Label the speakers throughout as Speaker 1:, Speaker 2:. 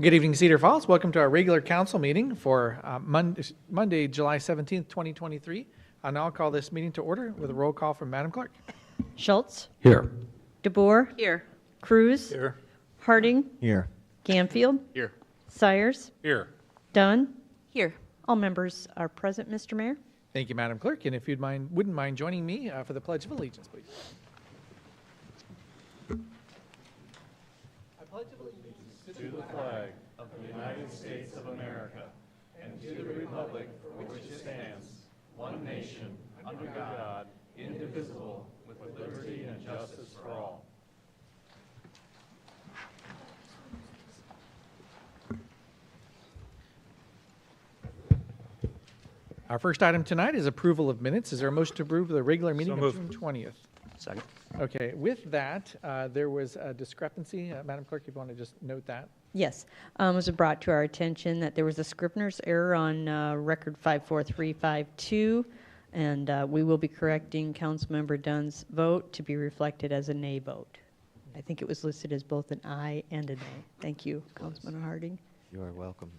Speaker 1: Good evening, Cedar Falls. Welcome to our regular council meeting for Monday, July 17th, 2023. I'll now call this meeting to order with a roll call from Madam Clerk.
Speaker 2: Schultz.
Speaker 3: Here.
Speaker 2: DeBoer.
Speaker 4: Here.
Speaker 2: Cruz.
Speaker 3: Here.
Speaker 2: Harding.
Speaker 3: Here.
Speaker 2: Ganfield.
Speaker 3: Here.
Speaker 2: Sires.
Speaker 3: Here.
Speaker 2: Dunn.
Speaker 4: Here.
Speaker 2: All members are present, Mr. Mayor.
Speaker 1: Thank you, Madam Clerk. And if you wouldn't mind joining me for the Pledge of Allegiance, please. I pledge allegiance
Speaker 5: to the flag of the United States of America and to the republic for which it stands, one nation, under God, indivisible, with liberty and justice for all.
Speaker 1: Our first item tonight is approval of minutes. Is there a motion to approve the regular meeting of June 20th?
Speaker 3: Second.
Speaker 1: Okay, with that, there was a discrepancy. Madam Clerk, if you want to just note that.
Speaker 2: Yes, it was brought to our attention that there was a Scrivener's error on record 54352, and we will be correcting Councilmember Dunn's vote to be reflected as a nay vote. I think it was listed as both an aye and a nay. Thank you, Councilman Harding.
Speaker 3: You are welcome.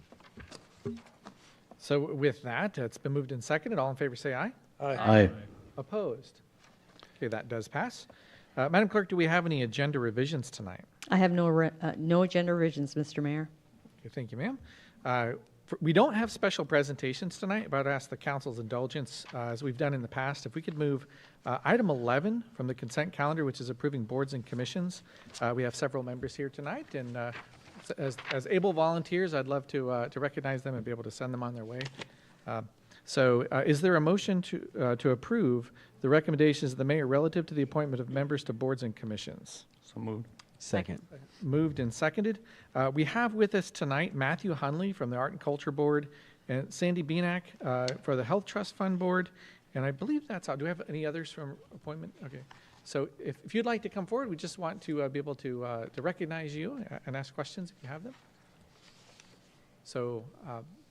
Speaker 1: So with that, it's been moved and seconded. All in favor say aye.
Speaker 3: Aye.
Speaker 1: Opposed? Okay, that does pass. Madam Clerk, do we have any agenda revisions tonight?
Speaker 2: I have no agenda revisions, Mr. Mayor.
Speaker 1: Okay, thank you, ma'am. We don't have special presentations tonight, but I'd ask the council's indulgence, as we've done in the past, if we could move item 11 from the consent calendar, which is approving boards and commissions. We have several members here tonight, and as able volunteers, I'd love to recognize them and be able to send them on their way. So is there a motion to approve the recommendations of the mayor relative to the appointment of members to boards and commissions?
Speaker 3: So moved. Second.
Speaker 1: Moved and seconded. We have with us tonight Matthew Hunley from the Art and Culture Board and Sandy Beanak for the Health Trust Fund Board. And I believe that's all. Do we have any others from appointment? Okay. So if you'd like to come forward, we just want to be able to recognize you and ask questions if you have them. So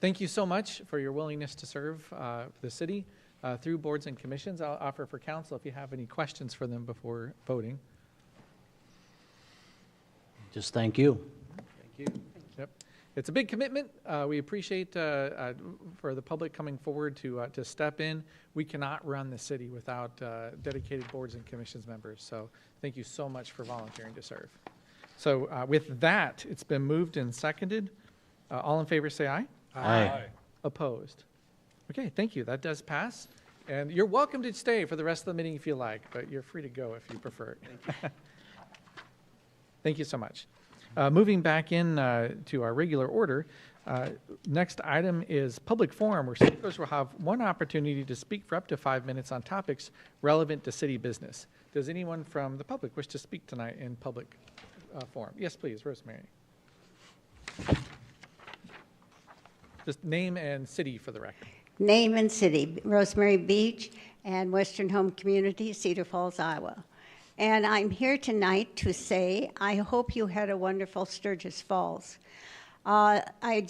Speaker 1: thank you so much for your willingness to serve the city through boards and commissions. I'll offer for council if you have any questions for them before voting.
Speaker 6: Just thank you.
Speaker 1: Thank you. Yep. It's a big commitment. We appreciate for the public coming forward to step in. We cannot run the city without dedicated boards and commissions members. So thank you so much for volunteering to serve. So with that, it's been moved and seconded. All in favor say aye.
Speaker 6: Aye.
Speaker 1: Opposed? Okay, thank you. That does pass. And you're welcome to stay for the rest of the meeting if you like, but you're free to go if you prefer. Thank you so much. Moving back in to our regular order, next item is public forum, where speakers will have one opportunity to speak for up to 5 minutes on topics relevant to city business. Does anyone from the public wish to speak tonight in public forum? Yes, please, Rosemary. Just name and city for the record.
Speaker 7: Name and city, Rosemary Beach and Western Home Community, Cedar Falls, Iowa. And I'm here tonight to say I hope you had a wonderful Sturgis Falls. I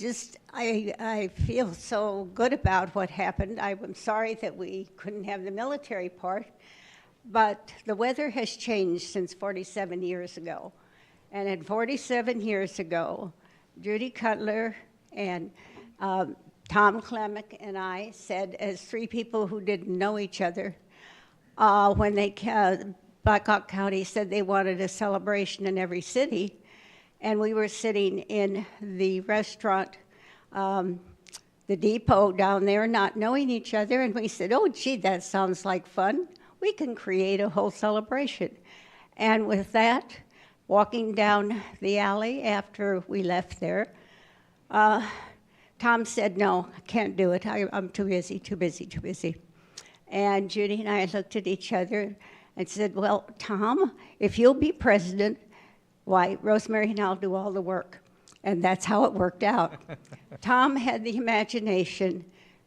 Speaker 7: feel so good about what happened. I'm sorry that we couldn't have the military part, but the weather has changed since 47 years ago. And at 47 years ago, Judy Cutler and Tom Klemick and I said, as three people who didn't know each other, when they Blackhawk County said they wanted a celebration in every city, and we were sitting in the restaurant, the Depot down there, not knowing each other, and we said, oh, gee, that sounds like fun. We can create a whole celebration. And with that, walking down the alley after we left there, Tom said, no, I can't do it. I'm too busy. And Judy and I looked at each other and said, well, Tom, if you'll be president, why, Rosemary and I'll do all the work. And that's how it worked out. Tom had the imagination.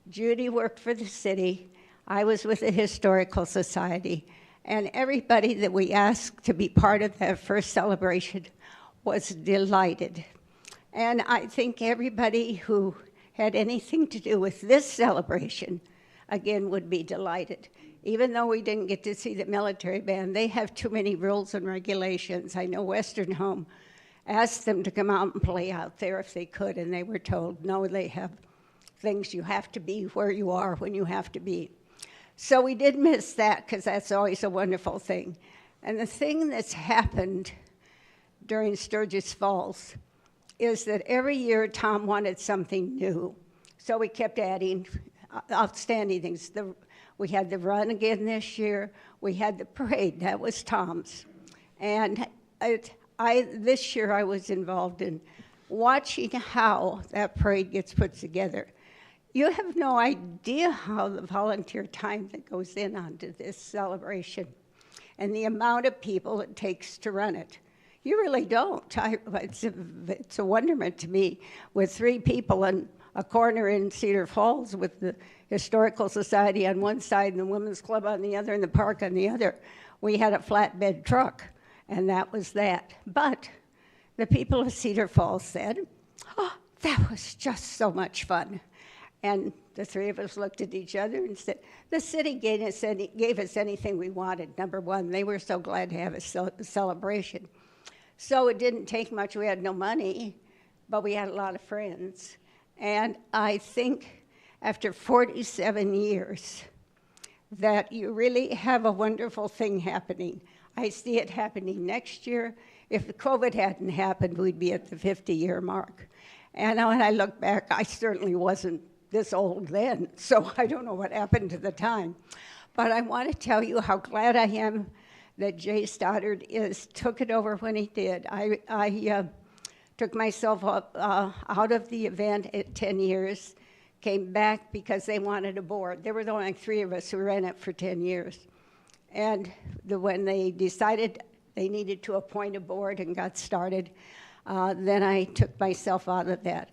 Speaker 7: Judy worked for the city. I was with the Historical Society. And everybody that we asked to be part of that first celebration was delighted. And I think everybody who had anything to do with this celebration, again, would be delighted. Even though we didn't get to see the military band, they have too many rules and regulations. I know Western Home asked them to come out and play out there if they could, and they were told, no, they have things you have to be where you are when you have to be. So we did miss that because that's always a wonderful thing. And the thing that's happened during Sturgis Falls is that every year Tom wanted something new. So we kept adding outstanding things. We had the run again this year. We had the parade. That was Tom's. And this year I was involved in watching how that parade gets put together. You have no idea how the volunteer time that goes in onto this celebration and the amount of people it takes to run it. You really don't. It's a wonderment to me with 3 people in a corner in Cedar Falls with the Historical Society on one side and the Women's Club on the other and the park on the other. We had a flatbed truck, and that was that. But the people of Cedar Falls said, oh, that was just so much fun. And the 3 of us looked at each other and said, the city gave us anything we wanted. Number one, they were so glad to have a celebration. So it didn't take much. We had no money, but we had a lot of friends. And I think after 47 years that you really have a wonderful thing happening. I see it happening next year. If the COVID hadn't happened, we'd be at the 50-year mark. And when I look back, I certainly wasn't this old then, so I don't know what happened to the time. But I want to tell you how glad I am that Jay Stoddard took it over when he did. I took myself out of the event at 10 years, came back because they wanted a board. There were only 3 of us who ran it for 10 years. And when they decided they needed to appoint a board and got started, then I took myself out of that.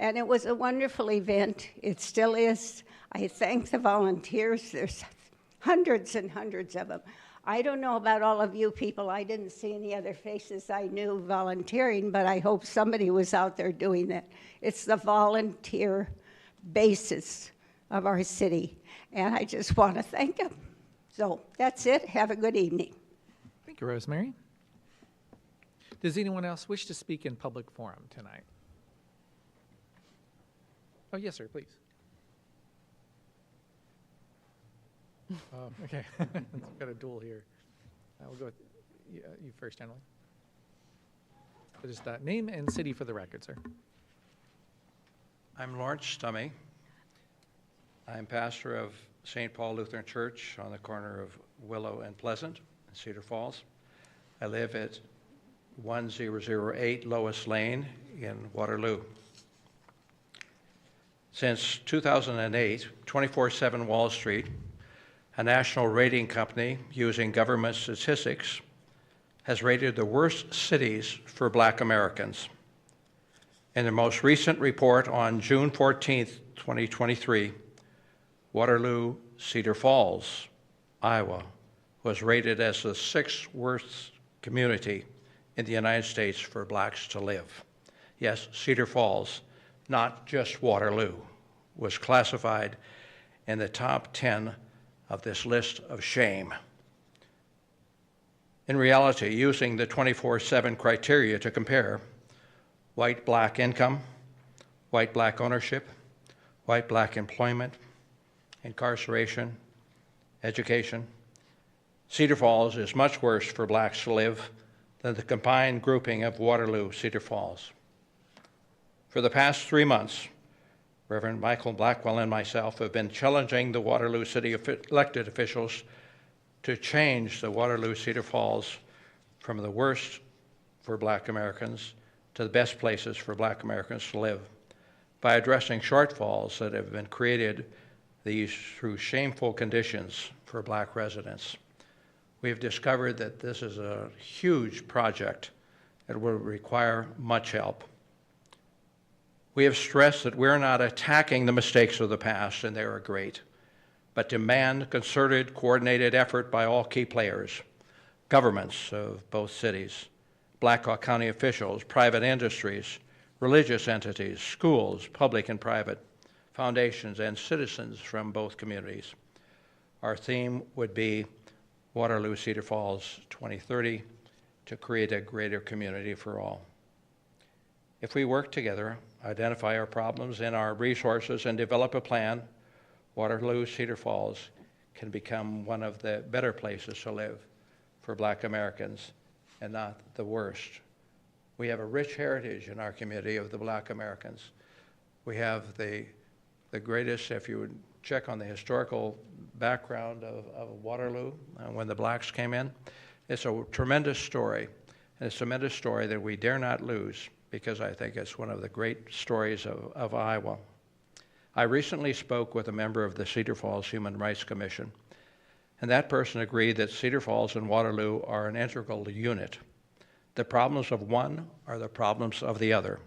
Speaker 7: And it was a wonderful event. It still is. I thank the volunteers. There's hundreds and hundreds of them. I don't know about all of you people. I didn't see any other faces I knew volunteering, but I hope somebody was out there doing that. It's the volunteer basis of our city, and I just want to thank them. So that's it. Have a good evening.
Speaker 1: Thank you, Rosemary. Does anyone else wish to speak in public forum tonight? Oh, yes, sir, please. Okay, we've got a duel here. We'll go with you first, Emily. Just name and city for the record, sir.
Speaker 4: I'm Lawrence Stummy. I'm pastor of St. Paul Lutheran Church on the corner of Willow and Pleasant in Cedar Falls. I live at 1008 Lois Lane in Waterloo. Since 2008, 24/7 Wall Street, a national rating company using government statistics, has rated the worst cities for Black Americans. In the most recent report on June 14th, 2023, Waterloo, Cedar Falls, Iowa, was rated as the 6th worst community in the United States for Blacks to live. Yes, Cedar Falls, not just Waterloo, was classified in the top 10 of this list of shame. In reality, using the 24/7 criteria to compare white-black income, white-black ownership, white-black employment, incarceration, education, Cedar Falls is much worse for Blacks to live than the combined grouping of Waterloo, Cedar Falls. For the past 3 months, Reverend Michael Blackwell and myself have been challenging the Waterloo City elected officials to change the Waterloo Cedar Falls from the worst for Black Americans to the best places for Black Americans to live by addressing shortfalls that have been created through shameful conditions for Black residents. We have discovered that this is a huge project that will require much help. We have stressed that we're not attacking the mistakes of the past, and they are great, but demand concerted, coordinated effort by all key players, governments of both cities, Blackhawk County officials, private industries, religious entities, schools, public and private, foundations, and citizens from both communities. Our theme would be Waterloo Cedar Falls 2030, to create a greater community for all. If we work together, identify our problems and our resources, and develop a plan, Waterloo, Cedar Falls can become one of the better places to live for Black Americans and not the worst. We have a rich heritage in our community of the Black Americans. We have the greatest, if you would check on the historical background of Waterloo when the blacks came in, it's a tremendous story. And it's a tremendous story that we dare not lose, because I think it's one of the great stories of Iowa. I recently spoke with a member of the Cedar Falls Human Rights Commission, and that person agreed that Cedar Falls and Waterloo are an integral unit. The problems of one are the problems of the other.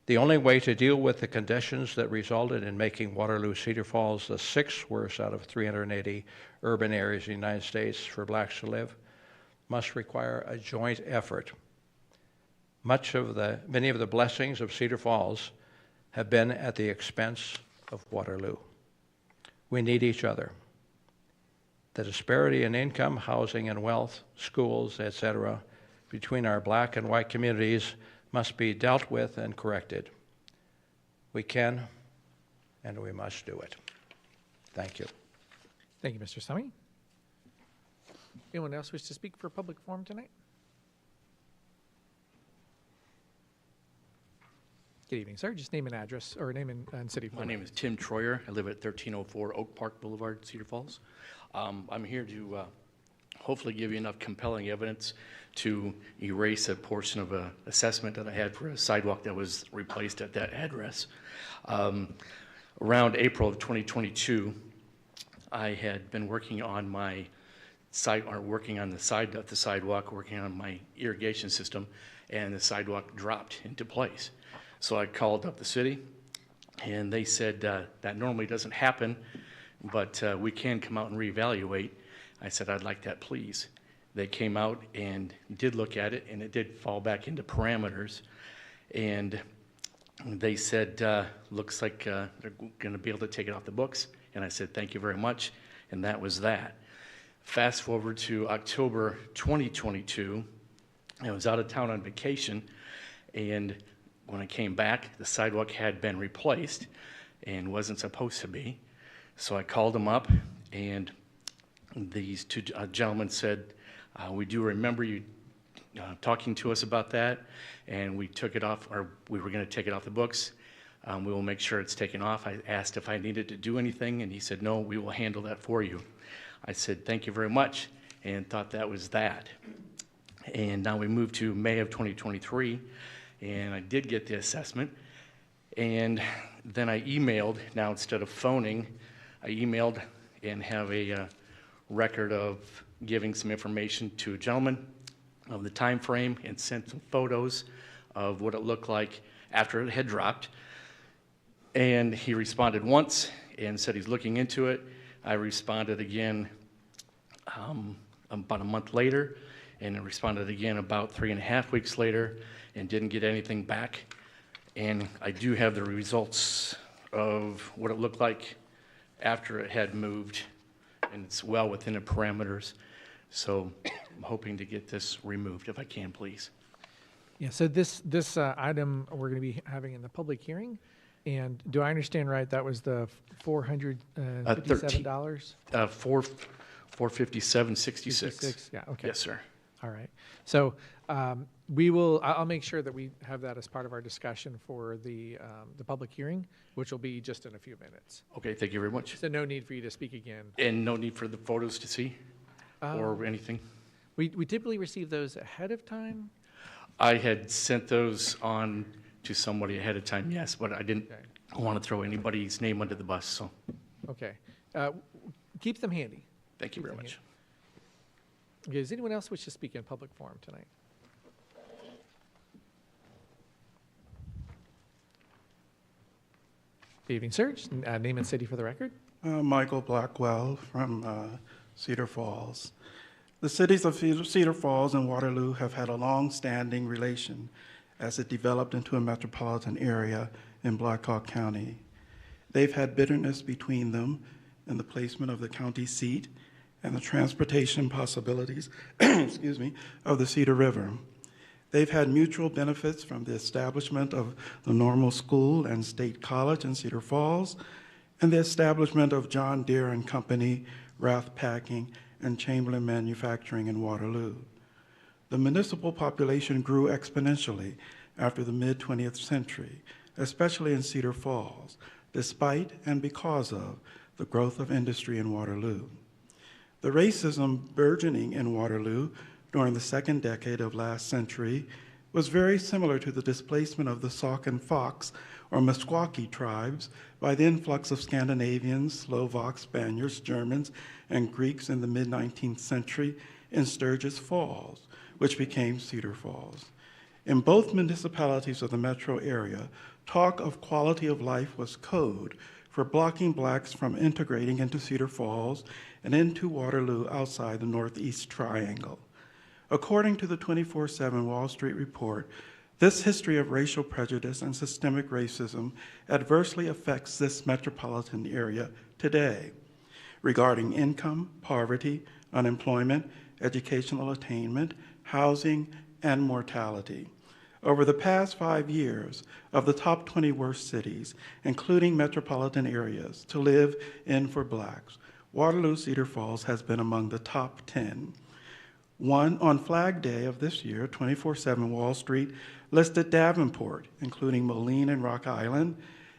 Speaker 4: The only way to deal with the conditions that resulted in making Waterloo Cedar Falls the 6th worst out of 380 urban areas in the United States for blacks to live must require a joint effort. Many of the blessings of Cedar Falls have been at the expense of Waterloo. We need each other. The disparity in income, housing, and wealth, schools, etc., between our black and white communities must be dealt with and corrected. We can and we must do it. Thank you.
Speaker 1: Thank you, Mr. Summey. Anyone else wish to speak for public forum tonight? Good evening, sir. Just name and address, or name and city.
Speaker 8: My name is Tim Troyer. I live at 1304 Oak Park Boulevard, Cedar Falls. I'm here to hopefully give you enough compelling evidence to erase a portion of an assessment that I had for a sidewalk that was replaced at that address. Around April of 2022, I had been working on my working on the side of the sidewalk, working on my irrigation system, and the sidewalk dropped into place. So I called up the city, and they said that normally doesn't happen, but we can come out and reevaluate. I said, I'd like that, please. They came out and did look at it, and it did fall back into parameters. And they said, looks like they're going to be able to take it off the books. And I said, thank you very much. And that was that. Fast forward to October 2022. I was out of town on vacation, and when I came back, the sidewalk had been replaced and wasn't supposed to be. So I called them up, and these two gentlemen said, we do remember you talking to us about that, and we took it off, or we were going to take it off the books. We will make sure it's taken off. I asked if I needed to do anything, and he said, no, we will handle that for you. I said, thank you very much, and thought that was that. And now we moved to May of 2023, and I did get the assessment. And then I emailed, now instead of phoning, I emailed and have a record of giving some information to a gentleman of the time frame, and sent some photos of what it looked like after it had dropped. And he responded once and said he's looking into it. I responded again about a month later, and I responded again about 3.5 weeks later, and didn't get anything back. And I do have the results of what it looked like after it had moved, and it's well within the parameters. So I'm hoping to get this removed if I can, please.
Speaker 1: Yeah, so this item we're going to be having in the public hearing, and do I understand right, that was the $457?
Speaker 8: $457.66.
Speaker 1: Yeah, okay.
Speaker 8: Yes, sir.
Speaker 1: All right. So I'll make sure that we have that as part of our discussion for the public hearing, which will be just in a few minutes.
Speaker 8: Okay, thank you very much.
Speaker 1: So no need for you to speak again.
Speaker 8: And no need for the photos to see or anything?
Speaker 1: We typically receive those ahead of time.
Speaker 8: I had sent those on to somebody ahead of time, yes, but I didn't want to throw anybody's name under the bus, so
Speaker 1: Okay. Keep them handy.
Speaker 8: thank you very much.
Speaker 1: Okay, does anyone else wish to speak in public forum tonight? Good evening, sir. Just, name and city for the record.
Speaker 9: Michael Blackwell from Cedar Falls. The cities of Cedar Falls and Waterloo have had a long-standing relation as it developed into a metropolitan area in Black Hawk County. They've had bitterness between them in the placement of the county seat and the transportation possibilities excuse me, of the Cedar River. They've had mutual benefits from the establishment of the Normal School and State College in Cedar Falls, and the establishment of John Deere and Company, Rath Packing, and Chamberlain Manufacturing in Waterloo. The municipal population grew exponentially after the mid-20th century, especially in Cedar Falls, despite and because of the growth of industry in Waterloo. The racism burgeoning in Waterloo during the second decade of last century was very similar to the displacement of the Sauk and Fox, or Meskwaki tribes, by the influx of Scandinavians, Slovaks, Spaniards, Germans, and Greeks in the mid-19th century in Sturgis Falls, which became Cedar Falls. In both municipalities of the metro area, talk of quality of life was code for blocking blacks from integrating into Cedar Falls and into Waterloo outside the Northeast Triangle. According to the 24/7 Wall Street Report, this history of racial prejudice and systemic racism adversely affects this metropolitan area today regarding income, poverty, unemployment, educational attainment, housing, and mortality. Over the past 5 years, of the top 20 worst cities, including metropolitan areas, to live in for blacks, Waterloo Cedar Falls has been among the top 10. On Flag Day of this year, 24/7 Wall Street listed Davenport, including Moline and Rock Island,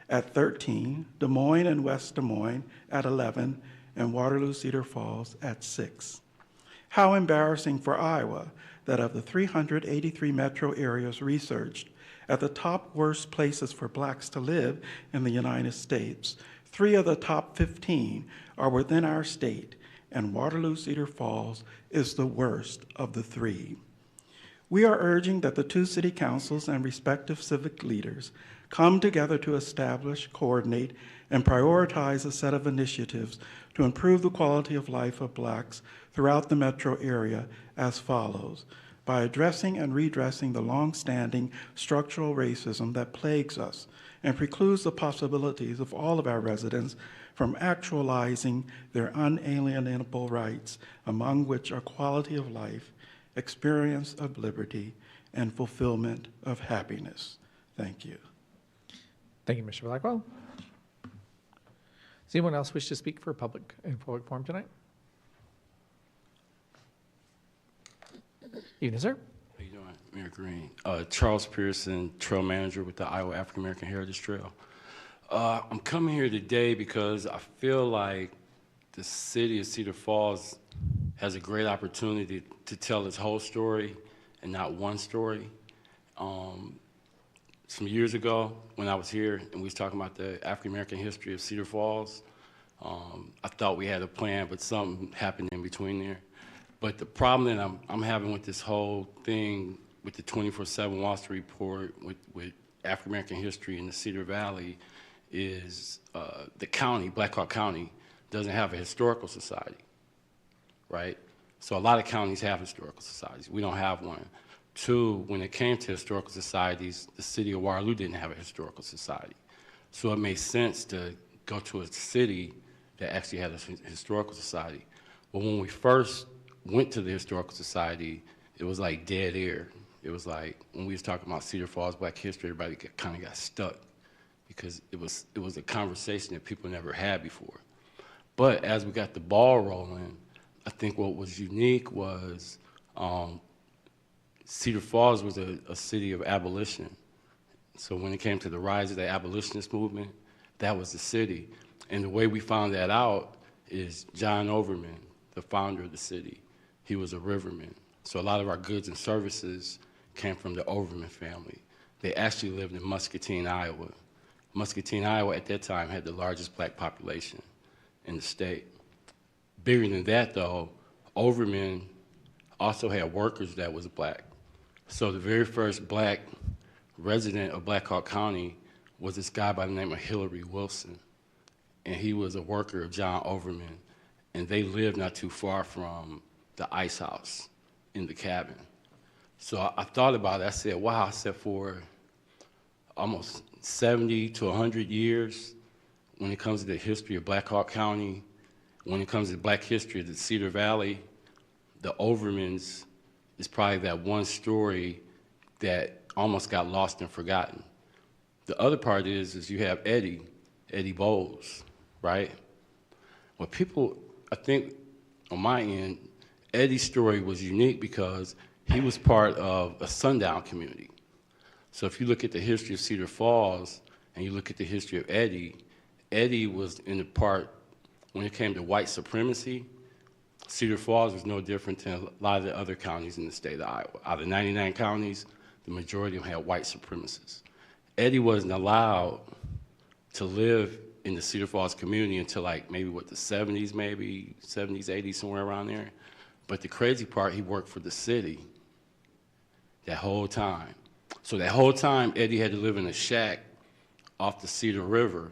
Speaker 9: at 13, Des Moines and West Des Moines at 11, and Waterloo Cedar Falls at 6. How embarrassing for Iowa that of the 383 metro areas researched at the top worst places for blacks to live in the United States, 3 of the top 15 are within our state, and Waterloo Cedar Falls is the worst of the 3. We are urging that the 2 city councils and respective civic leaders come together to establish, coordinate, and prioritize a set of initiatives to improve the quality of life of blacks throughout the metro area as follows: by addressing and redressing the long-standing structural racism that plagues us and precludes the possibilities of all of our residents from actualizing their unalienable rights, among which are quality of life, experience of liberty, and fulfillment of happiness. Thank you.
Speaker 1: Thank you, Mr. Blackwell. Does anyone else wish to speak for public forum tonight? Evening, sir.
Speaker 10: How you doing, Mayor Green? Charles Pearson, Trail Manager with the Iowa African American Heritage Trail. I'm coming here today because I feel like the city of Cedar Falls has a great opportunity to tell its whole story and not one story. Some years ago, when I was here and we was talking about the African American history of Cedar Falls, I thought we had a plan, but something happened in between there. But the problem that I'm having with this whole thing, with the 24/7 Wall Street Report, with African American history in the Cedar Valley, is the county, Black Hawk County, doesn't have a historical society, right? So a lot of counties have historical societies. We don't have one. 2, when it came to historical societies, the city of Waterloo didn't have a historical society. So it made sense to go to a city that actually had a historical society. But when we first went to the historical society, it was like dead air. It was like when we was talking about Cedar Falls Black history, everybody kind of got stuck because it was a conversation that people never had before. But as we got the ball rolling, I think what was unique was Cedar Falls was a city of abolition. So when it came to the rise of the abolitionist movement, that was the city. And the way we found that out is John Overman, the founder of the city. He was a riverman. So a lot of our goods and services came from the Overman family. They actually lived in Muscatine, Iowa. Muscatine, Iowa at that time had the largest black population in the state. Bigger than that though, Overman also had workers that was black. So the very first black resident of Black Hawk County was this guy by the name of Hillary Wilson. And he was a worker of John Overman. And they lived not too far from the ice house in the cabin. So I thought about it. I said, wow, I said for almost 70 to 100 years, when it comes to the history of Black Hawk County, when it comes to black history of the Cedar Valley, the Overmans is probably that one story that almost got lost and forgotten. The other part is you have Eddie Bowles, right? Well, people, I think on my end, Eddie's story was unique because he was part of a sundown community. So if you look at the history of Cedar Falls and you look at the history of Eddie was in the part, when it came to white supremacy, Cedar Falls was no different than a lot of the other counties in the state of Iowa. Out of 99 counties, the majority of them had white supremacists. Eddie wasn't allowed to live in the Cedar Falls community until like maybe what, the 70s, 80s, somewhere around there. But the crazy part, he worked for the city that whole time. So that whole time, Eddie had to live in a shack off the Cedar River.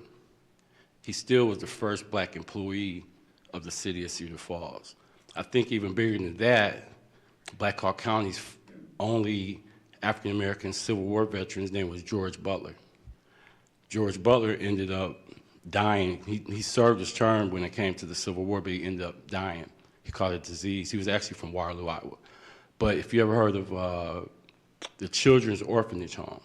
Speaker 10: He still was the first black employee of the city of Cedar Falls. I think even bigger than that, Black Hawk County's only African-American Civil War veteran's name was George Butler. George Butler ended up dying. He served his term when it came to the Civil War, but he ended up dying. He caught a disease. He was actually from Waterloo, Iowa. But if you ever heard of the Children's Orphanage Home,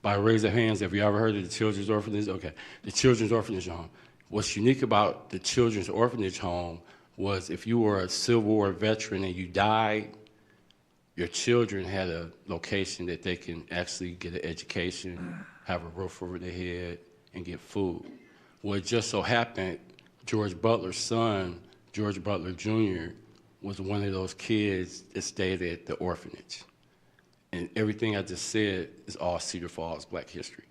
Speaker 10: by raise of hands, have you ever heard of the Children's Orphanage? Okay, the Children's Orphanage Home. What's unique about the Children's Orphanage Home was if you were a Civil War veteran and you died, your children had a location that they can actually get an education, have a roof over their head, and get food. Well, it just so happened George Butler's son, George Butler Jr., was one of those kids that stayed at the orphanage. And everything I just said is all Cedar Falls Black history.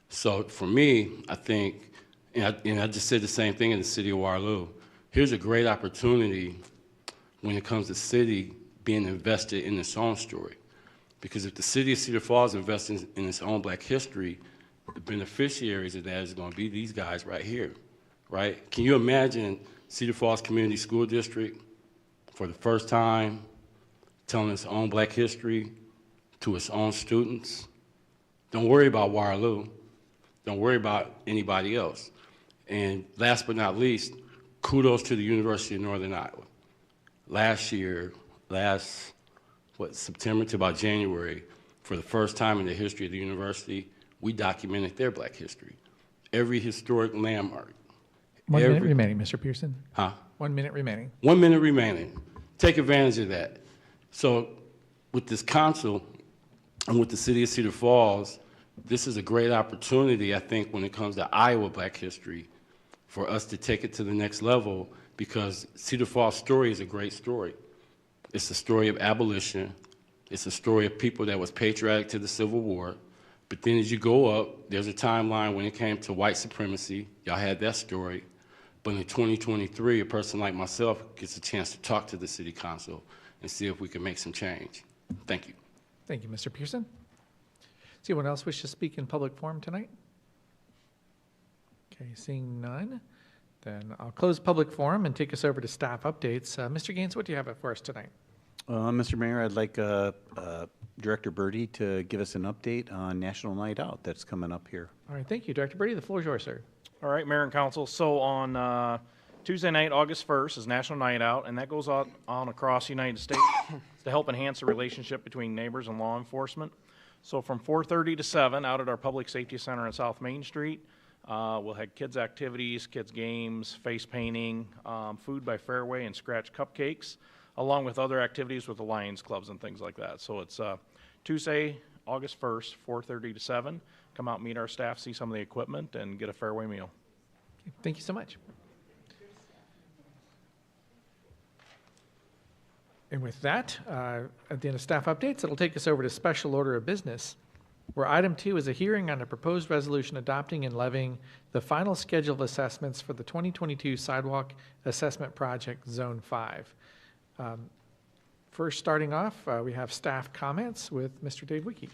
Speaker 10: So for me, I think, and I just said the same thing in the city of Waterloo, here's a great opportunity when it comes to city being invested in its own story. Because if the city of Cedar Falls invests in its own Black history, the beneficiaries of that is going to be these guys right here, right? Can you imagine Cedar Falls Community School District for the first time telling its own Black history to its own students? Don't worry about Waterloo. Don't worry about anybody else. And last but not least, kudos to the University of Northern Iowa. Last year, September to about January, for the first time in the history of the university, we documented their Black history. Every historic landmark.
Speaker 1: 1 minute remaining, Mr. Pearson.
Speaker 10: Huh?
Speaker 1: 1 minute remaining.
Speaker 10: 1 minute remaining. Take advantage of that. So with this council and with the city of Cedar Falls, this is a great opportunity, I think, when it comes to Iowa Black history, for us to take it to the next level, because Cedar Falls' story is a great story. It's a story of abolition. It's a story of people that was patriotic to the Civil War. But then as you go up, there's a timeline when it came to white supremacy. Y'all had that story. But in 2023, a person like myself gets a chance to talk to the city council and see if we can make some change. Thank you.
Speaker 1: Thank you, Mr. Pearson. Does anyone else wish to speak in public forum tonight? Okay, seeing none, then I'll close public forum and take us over to staff updates. Mr. Gaines, what do you have for us tonight?
Speaker 11: Mr. Mayor, I'd like Director Birdie to give us an update on National Night Out that's coming up here.
Speaker 1: All right, thank you. Director Brady, the floor is yours, sir.
Speaker 5: All right, Mayor and Council. So on Tuesday night, August 1st, is National Night Out, and that goes on across the United States to help enhance the relationship between neighbors and law enforcement. So from 4:30 to 7 out at our Public Safety Center on South Main Street, we'll have kids' activities, kids' games, face painting, food by Fairway, and scratch cupcakes, along with other activities with the Lions Clubs and things like that. So it's Tuesday, August 1st, 4:30 to 7. Come out, meet our staff, see some of the equipment, and get a Fairway meal.
Speaker 1: Okay, thank you so much. And with that, at the end of staff updates, it'll take us over to special order of business, where item 2 is a hearing on a proposed resolution adopting and levying the final schedule of assessments for the 2022 Sidewalk Assessment Project Zone 5. First, starting off, we have staff comments with Mr. Dave Wiki.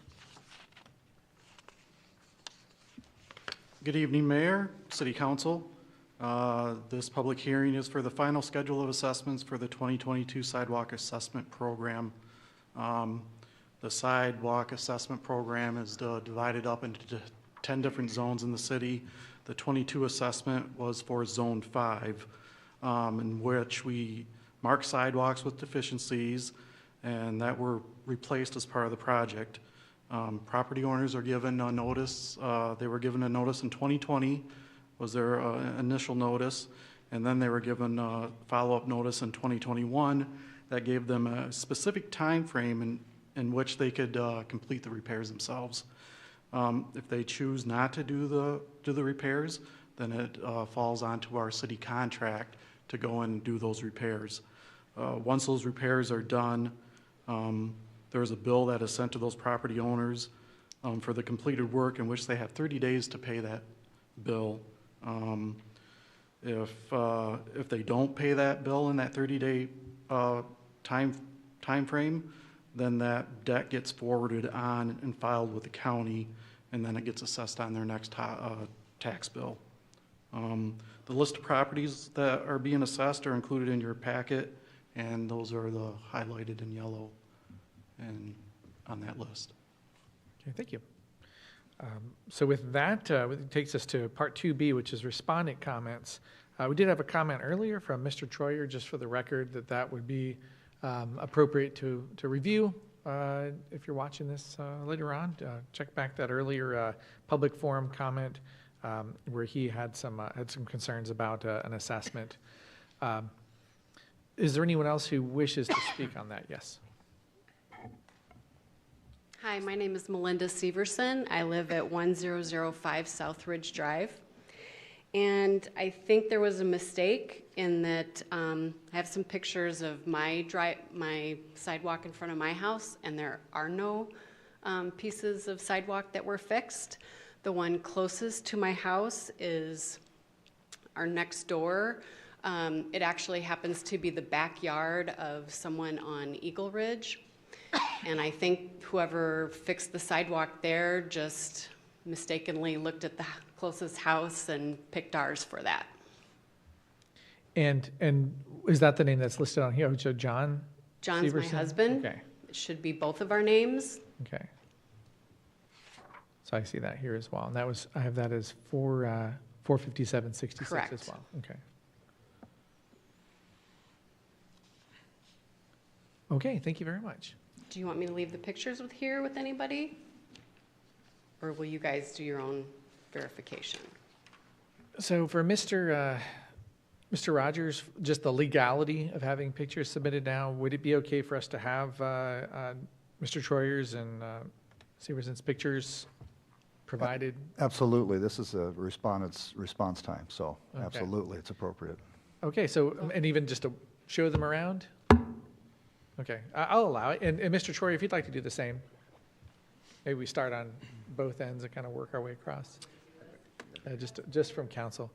Speaker 9: Good evening, Mayor, City Council. This public hearing is for the final schedule of assessments for the 2022 Sidewalk Assessment Program. The Sidewalk Assessment Program is divided up into 10 different zones in the city. The 22 assessment was for Zone 5, in which we mark sidewalks with deficiencies, and that were replaced as part of the project. Property owners are given a notice. They were given a notice in 2020, was their initial notice, and then they were given a follow-up notice in 2021 that gave them a specific time frame in which they could complete the repairs themselves. If they choose not to do the repairs, then it falls onto our city contract to go and do those repairs. Once those repairs are done, there's a bill that is sent to those property owners for the completed work, in which they have 30 days to pay that bill. If they don't pay that bill in that 30-day time frame, then that debt gets forwarded on and filed with the county, and then it gets assessed on their next tax bill. The list of properties that are being assessed are included in your packet, and those are the highlighted in yellow and on that list.
Speaker 1: Okay, thank you. So with that, it takes us to Part 2B, which is respondent comments. We did have a comment earlier from Mr. Troyer, just for the record, that would be appropriate to review. If you're watching this later on, check back that earlier public forum comment where he had some concerns about an assessment. Is there anyone else who wishes to speak on that? Yes.
Speaker 12: Hi, my name is Melinda Severson. I live at 1005 South Ridge Drive. And I think there was a mistake in that I have some pictures of my sidewalk in front of my house, and there are no pieces of sidewalk that were fixed. The one closest to my house is our next door. It actually happens to be the backyard of someone on Eagle Ridge. And I think whoever fixed the sidewalk there just mistakenly looked at the closest house and picked ours for that.
Speaker 1: And is that the name that's listed on here? So John's
Speaker 12: Severson? My husband.
Speaker 1: Okay.
Speaker 12: It should be both of our names.
Speaker 1: Okay. So I see that here as well. And that was, I have that as 45766
Speaker 12: Correct.
Speaker 1: as well. Okay. Okay, thank you very much.
Speaker 12: Do you want me to leave the pictures here with anybody? Or will you guys do your own verification?
Speaker 1: So for Mr. Rogers, just the legality of having pictures submitted now, would it be okay for us to have Mr. Troyer's and Severson's pictures provided?
Speaker 13: Absolutely. This is a respondent's response time, so
Speaker 1: Okay.
Speaker 13: absolutely, it's appropriate.
Speaker 1: Okay, so, and even just to show them around? Okay, I'll allow it. And Mr. Troyer, if you'd like to do the same, maybe we start on both ends and kind of work our way across. Just from council.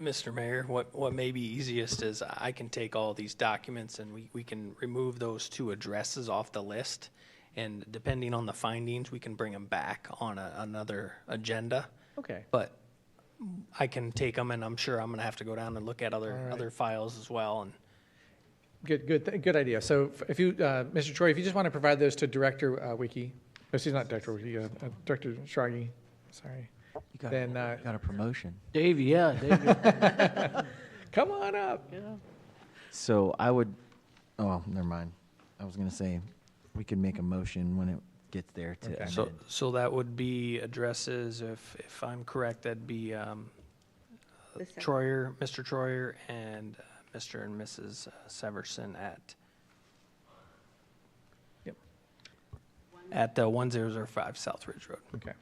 Speaker 14: Mr. Mayor, what may be easiest is I can take all these documents and we can remove those two addresses off the list. And depending on the findings, we can bring them back on another agenda.
Speaker 1: Okay.
Speaker 14: But I can take them, and I'm sure I'm going to have to go down and look at other files as well. And
Speaker 1: Good idea. So if you, Mr. Troy, if you just want to provide those to Director Wiki, excuse me, not Director Wiki, Director Schragi, sorry.
Speaker 3: You got a promotion.
Speaker 6: Dave, yeah. Dave.
Speaker 1: Come on up.
Speaker 6: Yeah.
Speaker 3: So I would, oh, never mind. I was going to say, we could make a motion when it gets there to
Speaker 1: Okay.
Speaker 3: amend.
Speaker 14: so that would be addresses, if I'm correct, that'd be Troyer, Mr. Troyer, and Mr. and Mrs. Severson at 1005 South Ridge Road.
Speaker 1: Okay.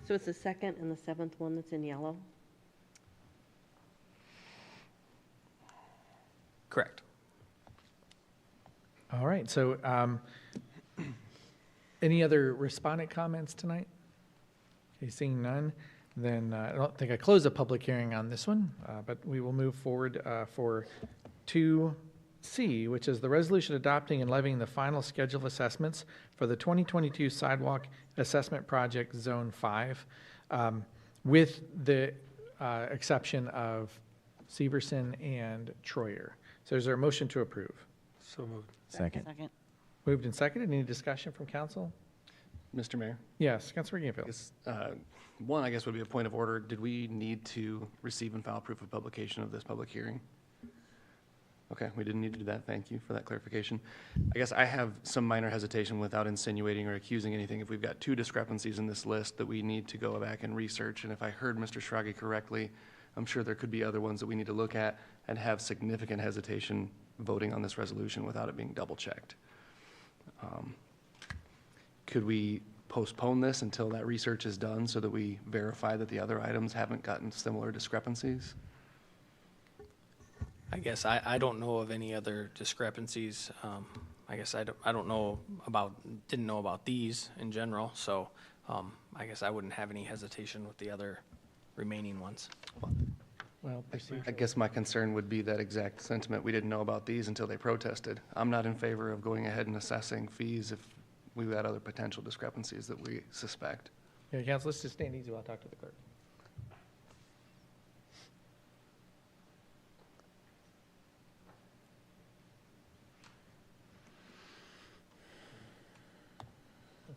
Speaker 15: So it's the second and the seventh one that's in yellow?
Speaker 14: Correct.
Speaker 1: All right. So any other respondent comments tonight? Okay, seeing none, then I don't think I closed the public hearing on this one, but we will move forward for 2C, which is the resolution adopting and levying the final schedule of assessments for the 2022 Sidewalk Assessment Project Zone 5, with the exception of Severson and Troyer. So is there a motion to approve?
Speaker 14: So moved.
Speaker 3: Second.
Speaker 1: Moved and seconded. Any discussion from council?
Speaker 16: Mr. Mayor?
Speaker 1: Yes, Councilor Gameville.
Speaker 16: One, I guess, would be a point of order. Did we need to receive and file proof of publication of this public hearing? Okay, we didn't need to do that. Thank you for that clarification. I guess I have some minor hesitation without insinuating or accusing anything. If we've got two discrepancies in this list that we need to go back and research, and if I heard Mr. Schrage correctly, I'm sure there could be other ones that we need to look at and have significant hesitation voting on this resolution without it being double-checked. Could we postpone this until that research is done so that we verify that the other items haven't gotten similar discrepancies?
Speaker 14: I guess I don't know of any other discrepancies. I guess I don't know about, didn't know about these in general, so I guess I wouldn't have any hesitation with the other remaining ones.
Speaker 1: Well,
Speaker 16: I guess my concern would be that exact sentiment. We didn't know about these until they protested. I'm not in favor of going ahead and assessing fees if we've got other potential discrepancies that we suspect.
Speaker 1: Yeah, Council, let's just stand easy while I talk to the clerk.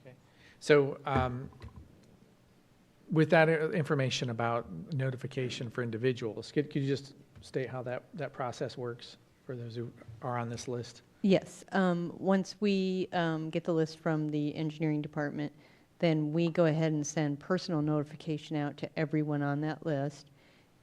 Speaker 1: Okay. So with that information about notification for individuals, could you just state how that process works for those who are on this list?
Speaker 2: Yes. Once we get the list from the engineering department, then we go ahead and send personal notification out to everyone on that list.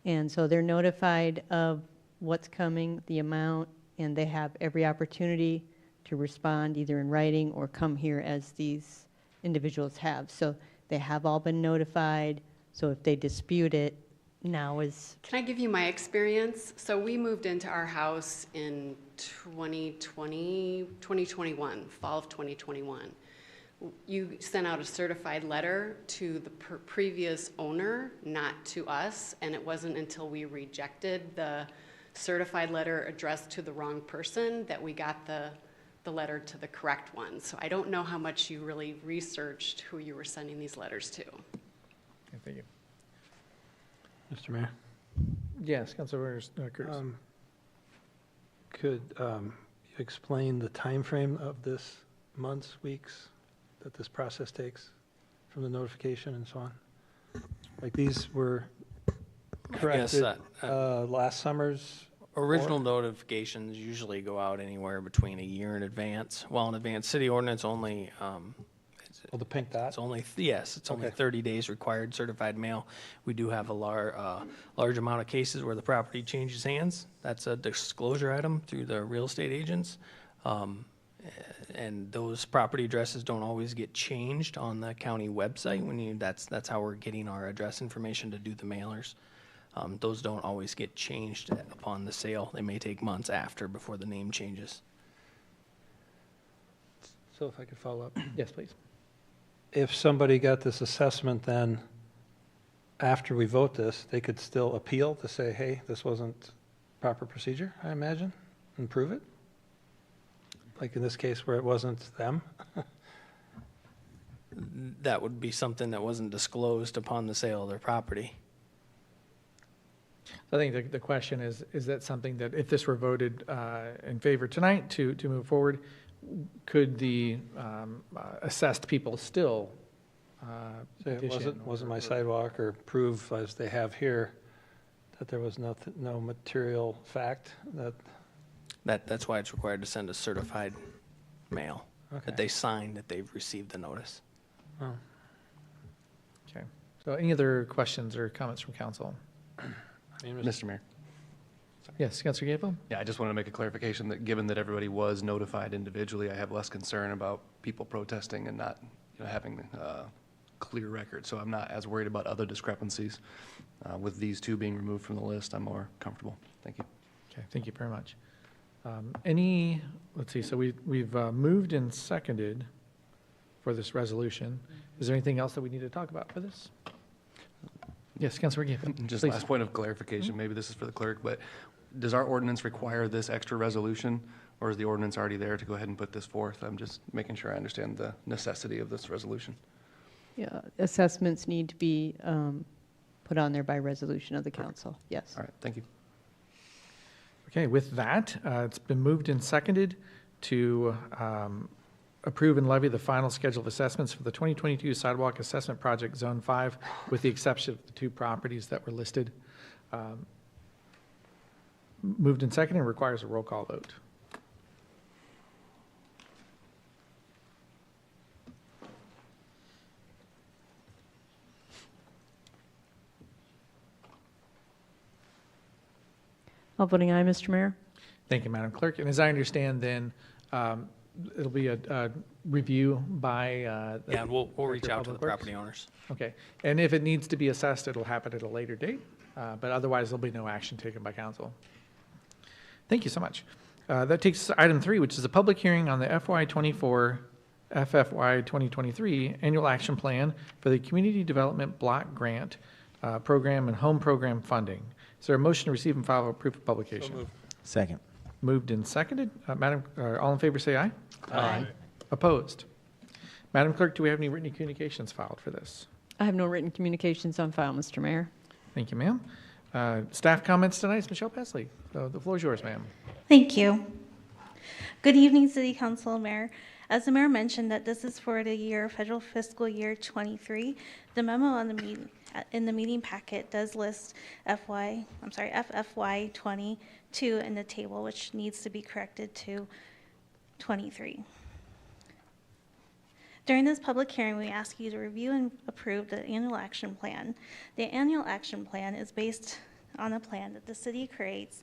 Speaker 2: And so they're notified of what's coming, the amount, and they have every opportunity to respond either in writing or come here as these individuals have. So they have all been notified. So if they dispute it, now is...
Speaker 12: Can I give you my experience? So we moved into our house in 2021, fall of 2021. You sent out a certified letter to the previous owner, not to us, and it wasn't until we rejected the certified letter addressed to the wrong person that we got the letter to the correct one. So I don't know how much you really researched who you were sending these letters to.
Speaker 1: Okay, thank you.
Speaker 6: Mr. Mayor?
Speaker 1: Yes, Councilor Curtis.
Speaker 6: Could you explain the time frame of this months, weeks that this process takes from the notification and so on? Like these were corrected last summer's?
Speaker 14: Original notifications usually go out anywhere between a year in advance. Well, in advance, city ordinance only,
Speaker 6: the pink dot?
Speaker 14: It's only, yes, it's only 30 days required certified mail. We do have a large amount of cases where the property changes hands. That's a disclosure item through the real estate agents. And those property addresses don't always get changed on the county website. That's how we're getting our address information to do the mailers. Those don't always get changed upon the sale. They may take months after before the name changes.
Speaker 6: So if I could follow up.
Speaker 1: Yes, please.
Speaker 6: If somebody got this assessment, then after we vote this, they could still appeal to say, hey, this wasn't proper procedure, I imagine, and prove it? Like in this case where it wasn't them?
Speaker 14: That would be something that wasn't disclosed upon the sale of their property.
Speaker 1: So I think the question is that something that if this were voted in favor tonight to move forward, could the assessed people still
Speaker 6: Say it
Speaker 1: petition
Speaker 6: wasn't my sidewalk, or prove, as they have here, that there was no material fact
Speaker 14: That's why it's required to send a certified mail,
Speaker 6: Okay.
Speaker 14: that they sign that they've received the notice.
Speaker 6: Oh.
Speaker 1: Okay. So any other questions or comments from council?
Speaker 16: Mr. Mayor.
Speaker 1: Yes, Councilor Gable?
Speaker 16: Yeah, I just want to make a clarification that given that everybody was notified individually, I have less concern about people protesting and not having a clear record. So I'm not as worried about other discrepancies. With these two being removed from the list, I'm more comfortable. Thank you.
Speaker 1: Okay, thank you very much. Let's see, so we've moved and seconded for this resolution. Is there anything else that we need to talk about for this? Yes, Councilor Gable.
Speaker 16: Just
Speaker 1: please.
Speaker 16: last point of clarification, maybe this is for the clerk, but does our ordinance require this extra resolution, or is the ordinance already there to go ahead and put this forth? I'm just making sure I understand the necessity of this resolution.
Speaker 2: Yeah, assessments need to be put on there by resolution of the council, yes.
Speaker 16: All right, thank you.
Speaker 1: Okay, with that, it's been moved and seconded to approve and levy the final schedule of assessments for the 2022 Sidewalk Assessment Project Zone 5, with the exception of the two properties that were listed. Moved and seconded and requires a roll call vote.
Speaker 2: All voting aye, Mr. Mayor.
Speaker 1: Thank you, Madam Clerk. And as I understand, then it'll be a review by.
Speaker 14: Yeah, and we'll reach
Speaker 1: Director of
Speaker 14: out to the
Speaker 1: Public Works?
Speaker 14: property owners.
Speaker 1: Okay. And if it needs to be assessed, it'll happen at a later date. But otherwise, there'll be no action taken by council. Thank you so much. That takes us to item 3, which is a public hearing on the FY24 FFY 2023 Annual Action Plan for the Community Development Block Grant Program and Home Program Funding. Is there a motion to receive and file proof of publication?
Speaker 3: Second.
Speaker 1: Moved and seconded. All in favor say aye.
Speaker 14: Aye.
Speaker 1: Opposed? Madam Clerk, do we have any written communications filed for this?
Speaker 2: I have no written communications on file, Mr. Mayor.
Speaker 1: Thank you, ma'am. Staff comments tonight is Michelle Pesley. So the floor is yours, ma'am.
Speaker 17: Thank you. Good evening, City Council, Mayor. As the Mayor mentioned that this is for the federal fiscal year 23, the memo on the in the meeting packet does list FFY 22 in the table, which needs to be corrected to 23. During this public hearing, we ask you to review and approve the annual action plan. The annual action plan is based on a plan that the city creates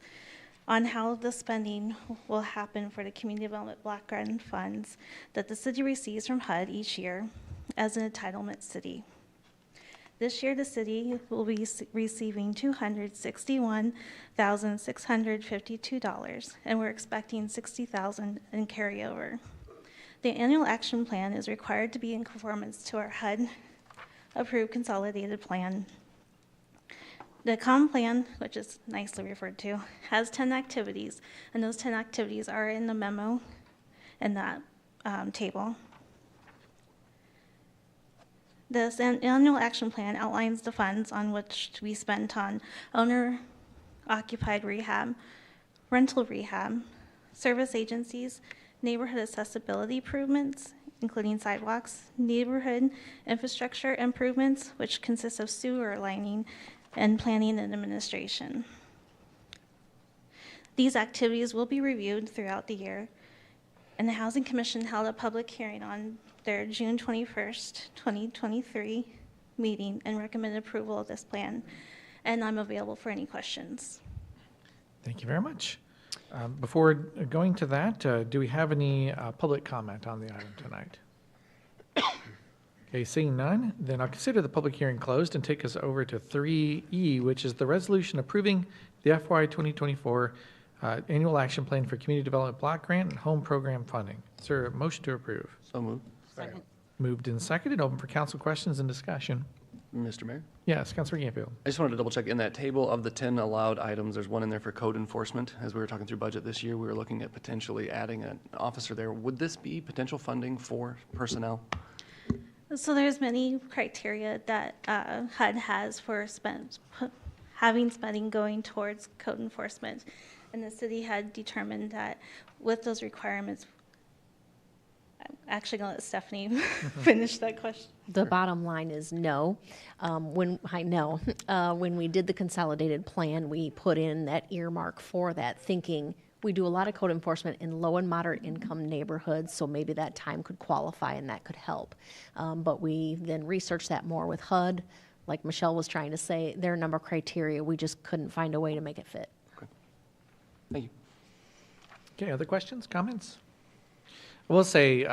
Speaker 17: on how the spending will happen for the Community Development Block Grant funds that the city receives from HUD each year as an entitlement city. This year, the city will be receiving $261,652, and we're expecting $60,000 in carryover. The annual action plan is required to be in conformance to our HUD-approved consolidated plan. The common plan, which is nicely referred to, has 10 activities, and those 10 activities are in the memo in that table. This annual action plan outlines the funds on which to be spent on owner-occupied rehab, rental rehab, service agencies, neighborhood accessibility improvements, including sidewalks, neighborhood infrastructure improvements, which consists of sewer lining, and planning and administration. These activities will be reviewed throughout the year, and the Housing Commission held a public hearing on their June 21st, 2023 meeting and recommended approval of this plan, and I'm available for any questions.
Speaker 1: Thank you very much. Before going to that, do we have any public comment on the item tonight? Okay, seeing none, then I'll consider the public hearing closed and take us over to 3E, which is the resolution approving the FY 2024 Annual Action Plan for Community Development Block Grant and Home Program Funding. Is there a motion to approve?
Speaker 16: So moved.
Speaker 15: Second.
Speaker 1: Moved and seconded. Open for council questions and discussion.
Speaker 16: Mr. Mayor?
Speaker 1: Yes, Councilor Ganfield.
Speaker 16: I just wanted to double check, in that table of the 10 allowed items, there's one in there for code enforcement. As we were talking through budget this year, we were looking at potentially adding an officer there. Would this be potential funding for personnel?
Speaker 17: So there's many criteria that HUD has for having spending going towards code enforcement. And the city had determined that with those requirements, I'm actually going to let Stephanie finish that question.
Speaker 15: The bottom line is no. When we did the consolidated plan, we put in that earmark for that, thinking we do a lot of code enforcement in low and moderate income neighborhoods, so maybe that time could qualify and that could help. But we then researched that more with HUD. Like Michelle was trying to say, there are a number of criteria. We just couldn't find a way to make it fit.
Speaker 16: Thank you.
Speaker 1: Okay, other questions, comments? I will say,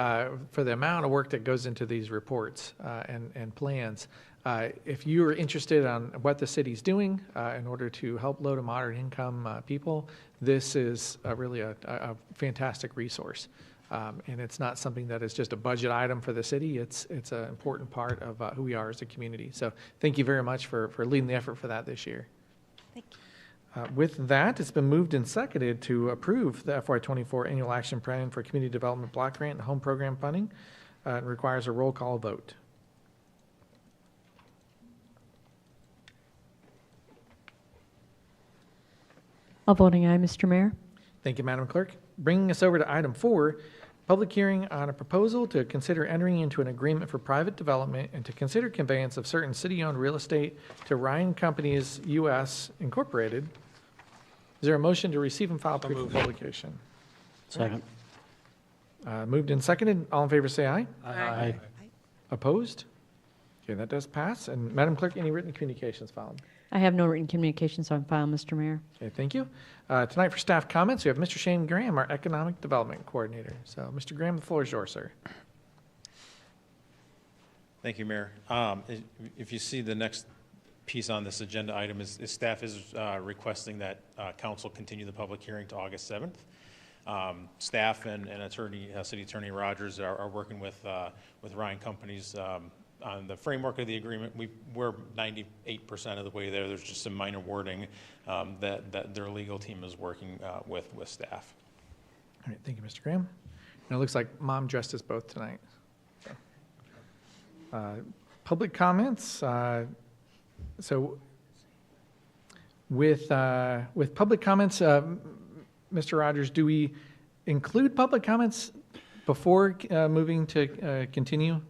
Speaker 1: for the amount of work that goes into these reports and plans, if you are interested on what the city's doing in order to help low to moderate income people, this is really a fantastic resource. And it's not something that is just a budget item for the city. It's an important part of who we are as a community. So thank you very much for leading the effort for that this year.
Speaker 17: Thank you.
Speaker 1: With that, it's been moved and seconded to approve the FY24 Annual Action Plan for Community Development Block Grant and Home Program Funding. It requires a roll call vote.
Speaker 2: All voting aye, Mr. Mayor.
Speaker 1: Thank you, Madam Clerk. Bringing us over to item 4, public hearing on a proposal to consider entering into an agreement for private development and to consider conveyance of certain city-owned real estate to Ryan Companies U.S. Incorporated Is there a motion to receive and file proof of publication?
Speaker 5: Second.
Speaker 1: Moved and seconded. All in favor say aye.
Speaker 5: Aye.
Speaker 1: Opposed? Okay, that does pass. And Madam Clerk, any written communications filed?
Speaker 2: I have no written communications on file, Mr. Mayor.
Speaker 1: Okay, thank you. Tonight for staff comments, we have Mr. Shane Graham, our Economic Development Coordinator. So, Mr. Graham, the floor is yours, sir.
Speaker 18: Thank you, Mayor. If you see the next piece on this agenda item is staff is requesting that council continue the public hearing to August 7th. Staff and attorney, City Attorney Rogers are working with Ryan Companies on the framework of the agreement. We're 98% of the way there. There's just some minor wording that their legal team is working with staff.
Speaker 1: All right, thank you, Mr. Graham. And it looks like Mom dressed us both tonight. So, public comments. So with public comments, Mr. Rogers, do we include public comments before moving to continue?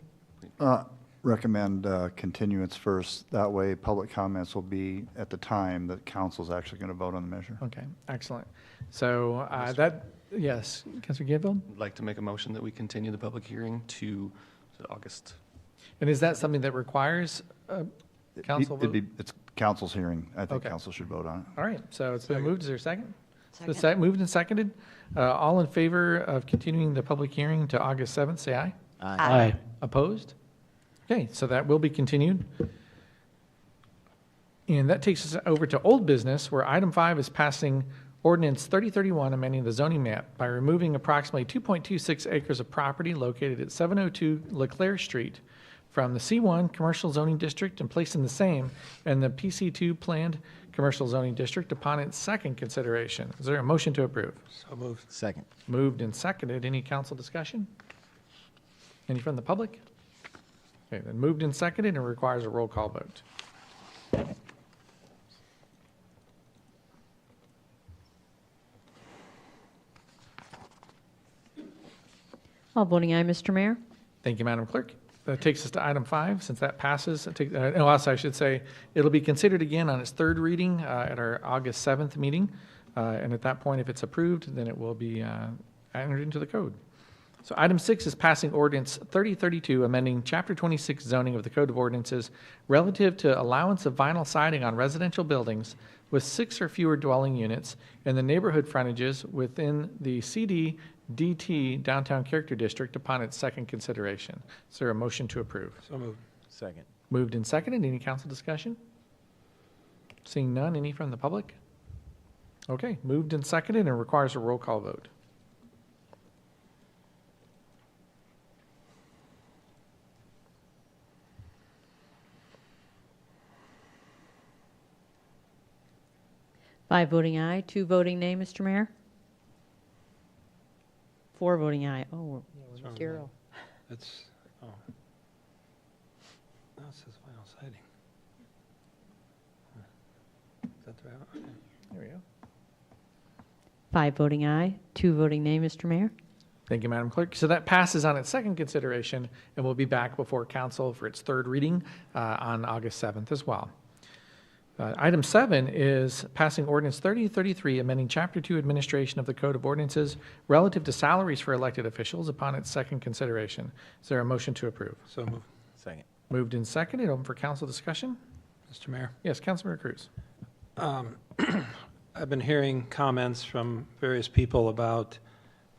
Speaker 13: Recommend continuance first. That way, public comments will be at the time that council's actually going to vote on the measure.
Speaker 1: Okay, excellent. So yes, Councilor Gayfield?
Speaker 16: I'd like to make a motion that we continue the public hearing to August.
Speaker 1: And is that something that requires council vote?
Speaker 13: It's council's hearing. I think
Speaker 1: Okay.
Speaker 13: council should vote on it.
Speaker 1: All right, so it's been moved. Is there a second?
Speaker 2: Second.
Speaker 1: So moved and seconded. All in favor of continuing the public hearing to August 7th, say aye.
Speaker 5: Aye.
Speaker 1: Opposed? Okay, so that will be continued. And that takes us over to old business, where item 5 is passing Ordinance 3031, amending the zoning map by removing approximately 2.26 acres of property located at 702 LeClaire Street from the C1 Commercial Zoning District and placing the same in the PC2 Planned Commercial Zoning District upon its second consideration. Is there a motion to approve?
Speaker 6: So moved.
Speaker 3: Second.
Speaker 1: Moved and seconded. Any council discussion? Any from the public? Okay, then moved and seconded and requires a roll call vote.
Speaker 2: All voting aye, Mr. Mayor.
Speaker 1: Thank you, Madam Clerk. That takes us to item 5. Since that passes, also I should say, it'll be considered again on its third reading at our August 7th meeting. And at that point, if it's approved, then it will be entered into the code. So item 6 is passing Ordinance 3032, amending Chapter 26 zoning of the Code of Ordinances relative to allowance of vinyl siding on residential buildings with 6 or fewer dwelling units in the neighborhood frontages within the CD/DT Downtown Character District upon its second consideration. Is there a motion to approve?
Speaker 6: So moved.
Speaker 3: Second.
Speaker 1: Moved and seconded. Any council discussion? Seeing none, any from the public? Okay, moved and seconded and requires a roll call vote.
Speaker 2: Five voting aye, 2 voting nay, Mr. Mayor. 4 voting aye. Oh,
Speaker 6: What's wrong with
Speaker 2: 0.
Speaker 6: It's, oh. No, it says vinyl siding. Is that the right one? Okay.
Speaker 1: There we go.
Speaker 2: 5 voting aye, 2 voting nay, Mr. Mayor.
Speaker 1: Thank you, Madam Clerk. So that passes on its second consideration and will be back before council for its third reading on August 7th as well. Item 7 is passing Ordinance 3033, amending Chapter 2 Administration of the Code of Ordinances relative to salaries for elected officials upon its second consideration. Is there a motion to approve?
Speaker 6: So moved.
Speaker 3: Second.
Speaker 1: Moved and seconded. Open for council discussion.
Speaker 6: Mr. Mayor.
Speaker 1: Yes, Councilmember Cruz.
Speaker 6: I've been hearing comments from various people about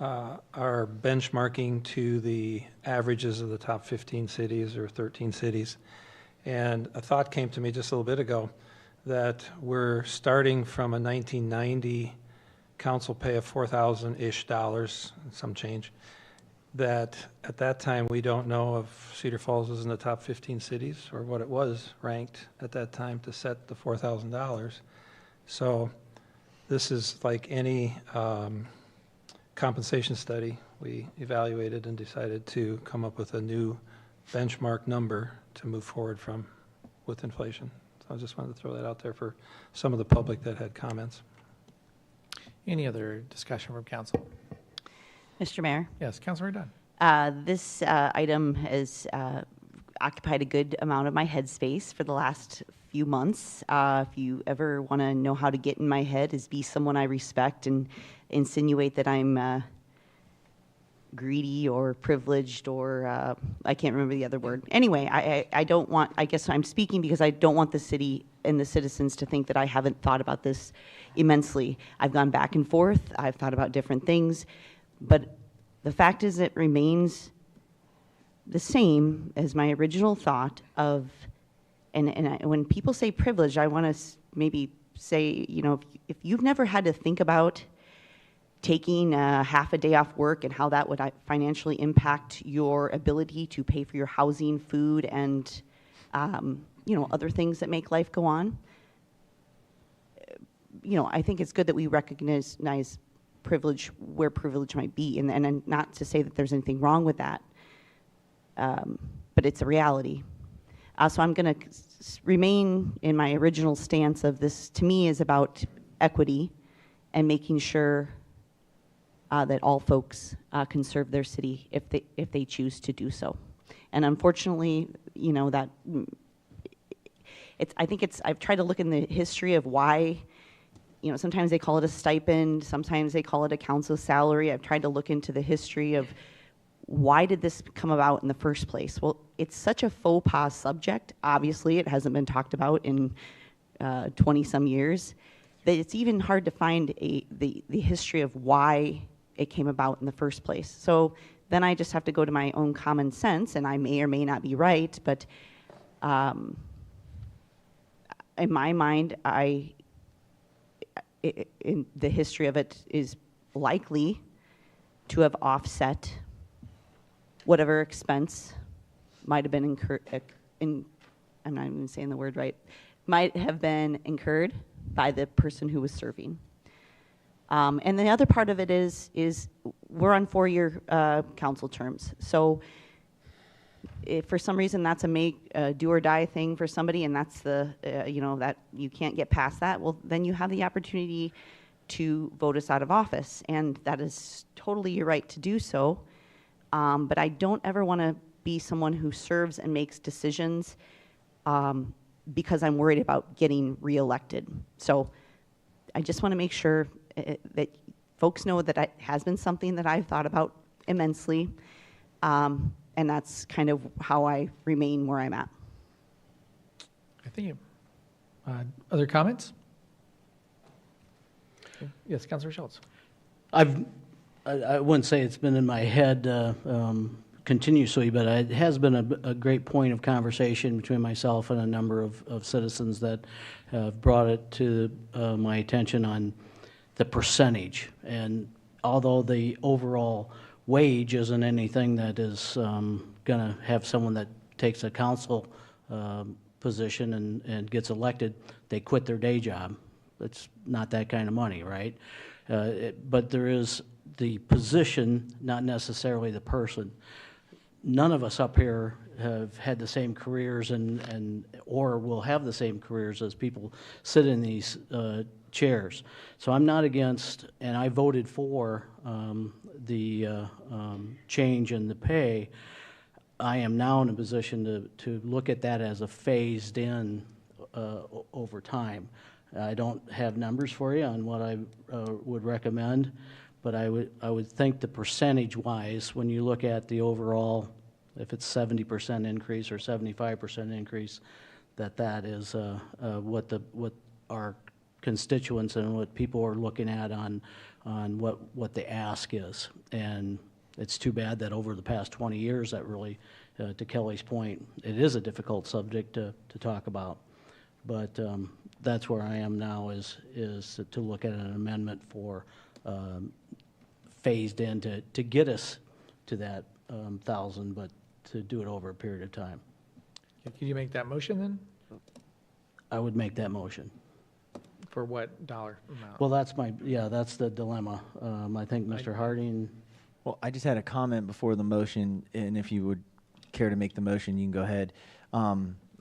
Speaker 6: our benchmarking to the averages of the top 15 cities or 13 cities. And a thought came to me just a little bit ago that we're starting from a 1990 council pay of $4,000-ish, some change, that at that time we don't know if Cedar Falls was in the top 15 cities or what it was ranked at that time to set the $4,000. So this is like any compensation study. We evaluated and decided to come up with a new benchmark number to move forward from with inflation. So I just wanted to throw that out there for some of the public that had comments.
Speaker 1: Any other discussion from council?
Speaker 19: Mr. Mayor,
Speaker 1: Yes, Councilmember Dunn.
Speaker 19: this item has occupied a good amount of my headspace for the last few months. If you ever want to know how to get in my head, is be someone I respect and insinuate that I'm greedy or privileged or I can't remember the other word. Anyway, I don't want, I guess I'm speaking because I don't want the city and the citizens to think that I haven't thought about this immensely. I've gone back and forth. I've thought about different things. But the fact is it remains the same as my original thought of, when people say privilege, I want to maybe say, you know, if you've never had to think about taking half a day off work and how that would financially impact your ability to pay for your housing, food, and you know, other things that make life go on, you know, I think it's good that we recognize privilege where privilege might be, and not to say that there's anything wrong with that, but it's a reality. So I'm going to remain in my original stance of this, to me, is about equity and making sure that all folks can serve their city if they choose to do so. And unfortunately, you know, that I've tried to look in the history of why, you know, sometimes they call it a stipend, sometimes they call it a council salary. I've tried to look into the history of why did this come about in the first place? Well, it's such a faux pas subject. Obviously, it hasn't been talked about in 20-some years, that it's even hard to find the history of why it came about in the first place. So then I just have to go to my own common sense, and I may or may not be right, but in my mind, in the history of it is likely to have offset whatever expense might have been incurred, I'm not even saying the word right, might have been incurred by the person who was serving. And the other part of it is we're on 4-year council terms. So if for some reason that's a do or die thing for somebody, and that's the, you know, that you can't get past that, well, then you have the opportunity to vote us out of office. And that is totally your right to do so. But I don't ever want to be someone who serves and makes decisions because I'm worried about getting reelected. So I just want to make sure that folks know that it has been something that I've thought about immensely. And that's kind of how I remain where I'm at.
Speaker 1: Thank you. Other comments? Yes, Councilor Schultz.
Speaker 20: I wouldn't say it's been in my head continuously, but it has been a great point of conversation between myself and a number of citizens that have brought it to my attention on the percentage. And although the overall wage isn't anything that is going to have someone that takes a council position and gets elected, they quit their day job. It's not that kind of money, right? But there is the position, not necessarily the person. None of us up here have had the same careers or will have the same careers as people sit in these chairs. So I'm not against, and I voted for the change in the pay. I am now in a position to look at that as a phased in over time. I don't have numbers for you on what I would recommend, but I would think the percentage-wise, when you look at the overall, if it's 70% increase or 75% increase, that is what our constituents and what people are looking at on what the ask is. And it's too bad that over the past 20 years that really, to Kelly's point, it is a difficult subject to talk about. But that's where I am now is to look at an amendment for phased in to get us to that 1,000, but to do it over a period of time.
Speaker 1: Can you make that motion then?
Speaker 20: I would make that motion.
Speaker 1: For what dollar amount?
Speaker 20: Well, that's the dilemma. I think Mr. Harding.
Speaker 3: Well, I just had a comment before the motion, and if you would care to make the motion, you can go ahead.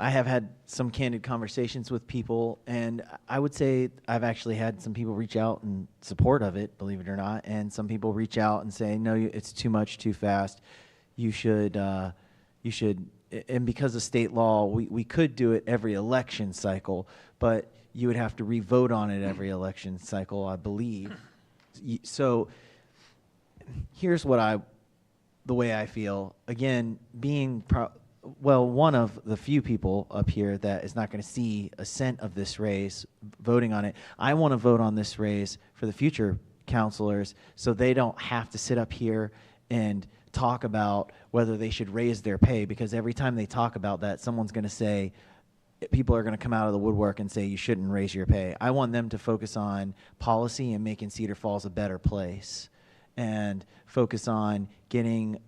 Speaker 3: I have had some candid conversations with people, and I would say I've actually had some people reach out in support of it, believe it or not, and some people reach out and say, no, it's too much, too fast. You should and because of state law, we could do it every election cycle, but you would have to re-vote on it every election cycle, I believe. So here's the way I feel. Again, being one of the few people up here that is not going to see a cent of this raise voting on it. I want to vote on this raise for the future counselors so they don't have to sit up here and talk about whether they should raise their pay, because every time they talk about that, someone's going to say, people are going to come out of the woodwork and say you shouldn't raise your pay. I want them to focus on policy and making Cedar Falls a better place, and focus on getting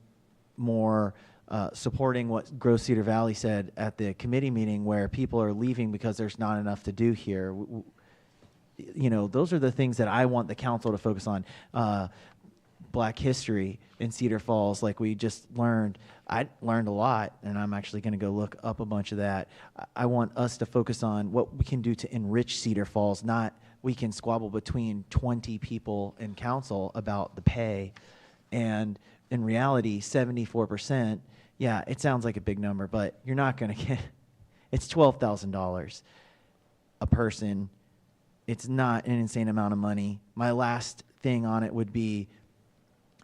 Speaker 3: more supporting what Gross Cedar Valley said at the committee meeting, where people are leaving because there's not enough to do here. You know, those are the things that I want the council to focus on. Black history in Cedar Falls, like we just learned. I learned a lot, and I'm actually going to go look up a bunch of that. I want us to focus on what we can do to enrich Cedar Falls, not we can squabble between 20 people in council about the pay. And in reality, 74%, yeah, it sounds like a big number, but you're not going to get, it's $12,000 a person. It's not an insane amount of money. My last thing on it would be,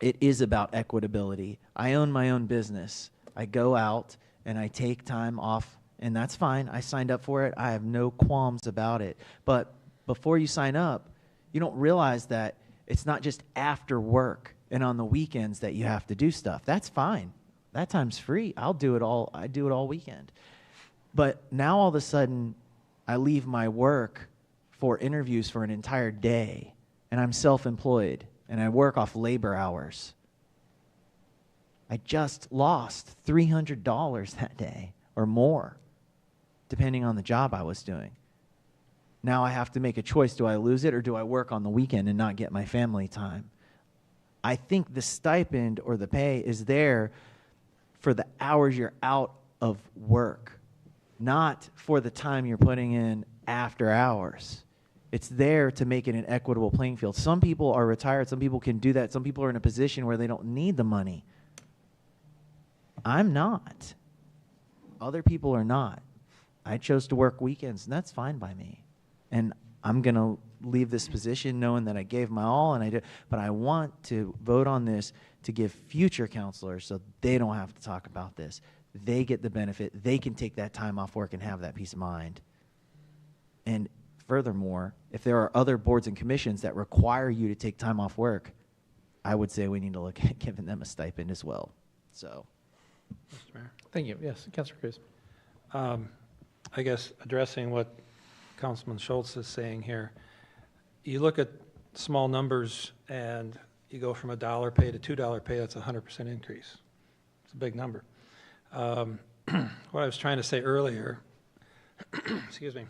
Speaker 3: it is about equitability. I own my own business. I go out and I take time off, and that's fine. I signed up for it. I have no qualms about it. But before you sign up, you don't realize that it's not just after work and on the weekends that you have to do stuff. That's fine. That time's free. I'll do it all. I do it all weekend. But now all of a sudden, I leave my work for interviews for an entire day, and I'm self-employed, and I work off labor hours. I just lost $300 that day or more, depending on the job I was doing. Now I have to make a choice. Do I lose it, or do I work on the weekend and not get my family time? I think the stipend or the pay is there for the hours you're out of work, not for the time you're putting in after hours. It's there to make it an equitable playing field. Some people are retired. Some people can do that. Some people are in a position where they don't need the money. I'm not. Other people are not. I chose to work weekends, and that's fine by me. And I'm going to leave this position knowing that I gave my all, and I did. But I want to vote on this to give future counselors, so they don't have to talk about this. They get the benefit. They can take that time off work and have that peace of mind. And furthermore, if there are other boards and commissions that require you to take time off work, I would say we need to look at giving them a stipend as well. So,
Speaker 6: Mr. Mayor.
Speaker 1: Thank you. Yes, Councilor Cruz.
Speaker 6: I guess addressing what Councilman Schultz is saying here, you look at small numbers and you go from $1 pay to $2 pay, that's a 100% increase. It's a big number. What I was trying to say earlier, excuse me,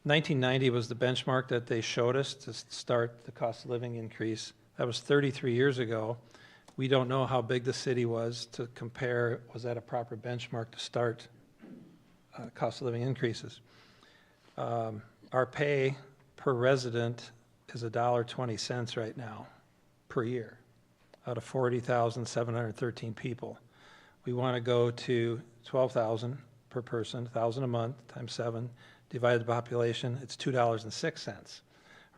Speaker 6: 1990 was the benchmark that they showed us to start the cost of living increase. That was 33 years ago. We don't know how big the city was to compare. Was that a proper benchmark to start cost of living increases? Our pay per resident is $1.20 right now per year out of 40,713 people. We want to go to 12,000 per person, 1,000 a month times 7, divide the population, it's $2.06.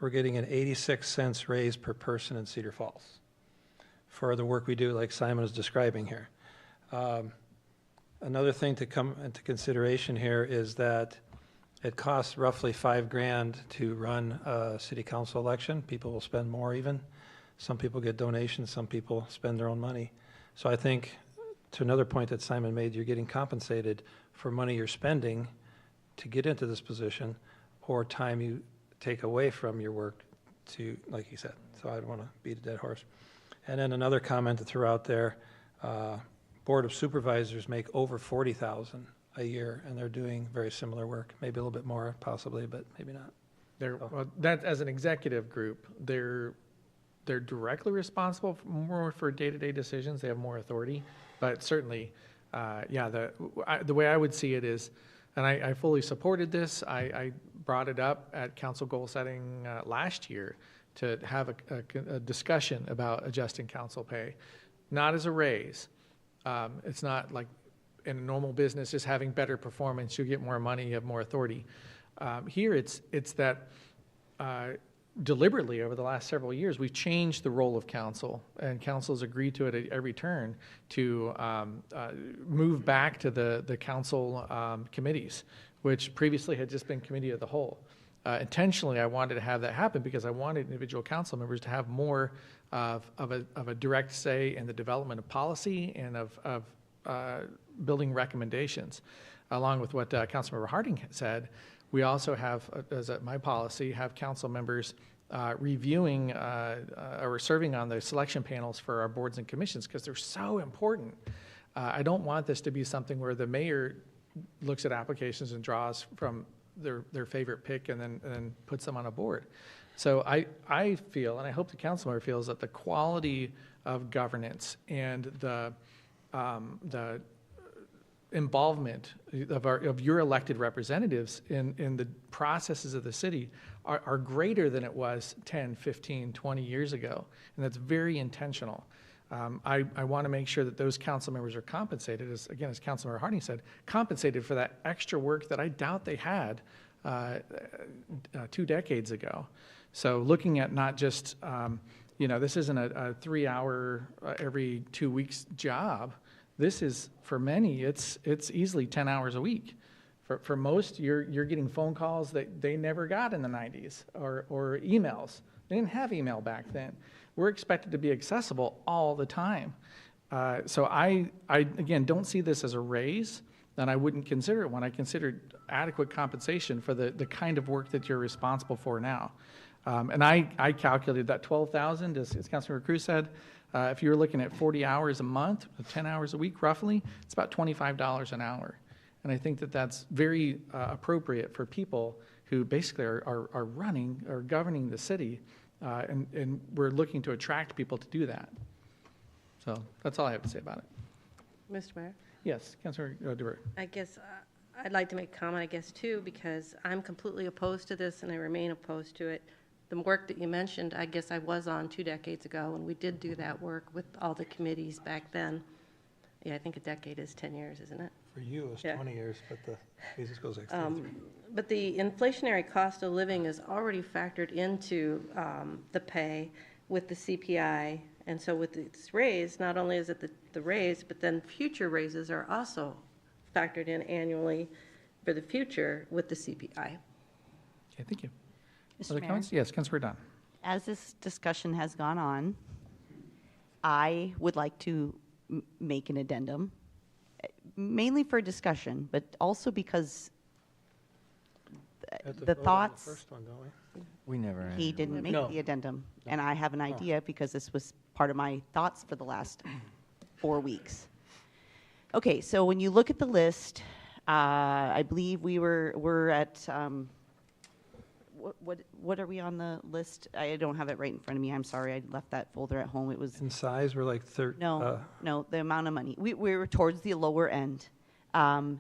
Speaker 6: We're getting an 86 cents raise per person in Cedar Falls for the work we do, like Simon is describing here. Another thing to come into consideration here is that it costs roughly $5,000 to run a city council election. People will spend more even. Some people get donations, some people spend their own money. So I think, to another point that Simon made, you're getting compensated for money you're spending to get into this position, or time you take away from your work to, like he said. So I don't want to beat a dead horse. And then another comment to throw out there, Board of Supervisors make over $40,000 a year, and they're doing very similar work. Maybe a little bit more, possibly, but maybe not.
Speaker 1: Well, that as an executive group, they're directly responsible more for day-to-day decisions. They have more authority, but certainly, yeah. The way I would see it is, and I fully supported this. I brought it up at council goal setting last year to have a discussion about adjusting council pay, not as a raise. It's not like in a normal business is having better performance, you get more money, you have more authority. Here it's that deliberately over the last several years, we've changed the role of council, and council's agreed to it at every turn to move back to the council committees, which previously had just been committee of the whole. Intentionally, I wanted to have that happen because I wanted individual council members to have more of a direct say in the development of policy and of building recommendations. Along with what Councilmember Harding said, we also have, as my policy, have council members reviewing or serving on the selection panels for our boards and commissions because they're so important. I don't want this to be something where the mayor looks at applications and draws from their favorite pick and then puts them on a board. So I feel, and I hope the council member feels, that the quality of governance and the involvement of your elected representatives in the processes of the city are greater than it was 10, 15, 20 years ago. And that's very intentional. I want to make sure that those council members are compensated, as Councilmember Harding said, compensated for that extra work that I doubt they had 2 decades ago. So looking at not just, this isn't a 3-hour every 2 weeks job. This is, for many, it's easily 10 hours a week. For most, you're getting phone calls that they never got in the 90s or emails. They didn't have email back then. We're expected to be accessible all the time. So I again, don't see this as a raise, and I wouldn't consider it one. I consider adequate compensation for the kind of work that you're responsible for now. And I calculated that $12,000, as Councilmember Cruz said, if you were looking at 40 hours a month, 10 hours a week roughly, it's about $25 an hour. And I think that that's very appropriate for people who basically are running or governing the city, and we're looking to attract people to do that. So that's all I have to say about it.
Speaker 21: Mr. Mayor?
Speaker 1: Yes, Councilor DeBert.
Speaker 21: I guess I'd like to make a comment, too, because I'm completely opposed to this, and I remain opposed to it. The work that you mentioned, I guess I was on 2 decades ago, and we did do that work with all the committees back then. Yeah, I think a decade is 10 years, isn't it?
Speaker 6: For you, it's 20 years, but the basis goes like 33.
Speaker 21: But the inflationary cost of living is already factored into the pay with the CPI. And so with its raise, not only is it the raise, but then future raises are also factored in annually for the future with the CPI.
Speaker 1: Okay, thank you.
Speaker 19: Mr.
Speaker 1: Other
Speaker 19: Mayor?
Speaker 1: comments? Yes, Councilor Dunn.
Speaker 19: As this discussion has gone on, I would like to make an addendum, mainly for discussion, but also because the thoughts.
Speaker 6: The first one, don't we?
Speaker 3: We never.
Speaker 19: He didn't make the addendum, and I have an idea because this was part of my thoughts for the last 4 weeks. Okay, so when you look at the list, I believe we're at. What are we on the list? I don't have it right in front of me. I'm sorry, I left that folder at home. It was
Speaker 6: In size, we're like
Speaker 19: no, the amount of money. We were towards the lower end. To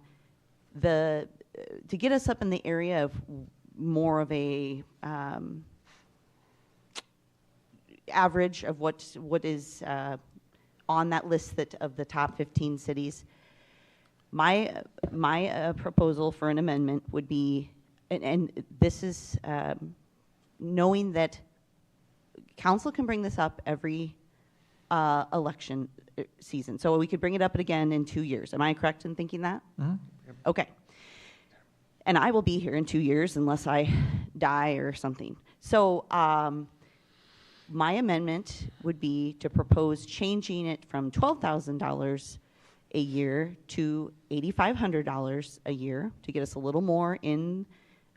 Speaker 19: get us up in the area of more of a average of what is on that list of the top 15 cities. My proposal for an amendment would be. And this is knowing that council can bring this up every election season. So we could bring it up again in 2 years. Am I correct in thinking that?
Speaker 1: Mm-hmm.
Speaker 19: Okay. And I will be here in 2 years unless I die or something. So my amendment would be to propose changing it from $12,000 a year to $8,500 a year to get us a little more in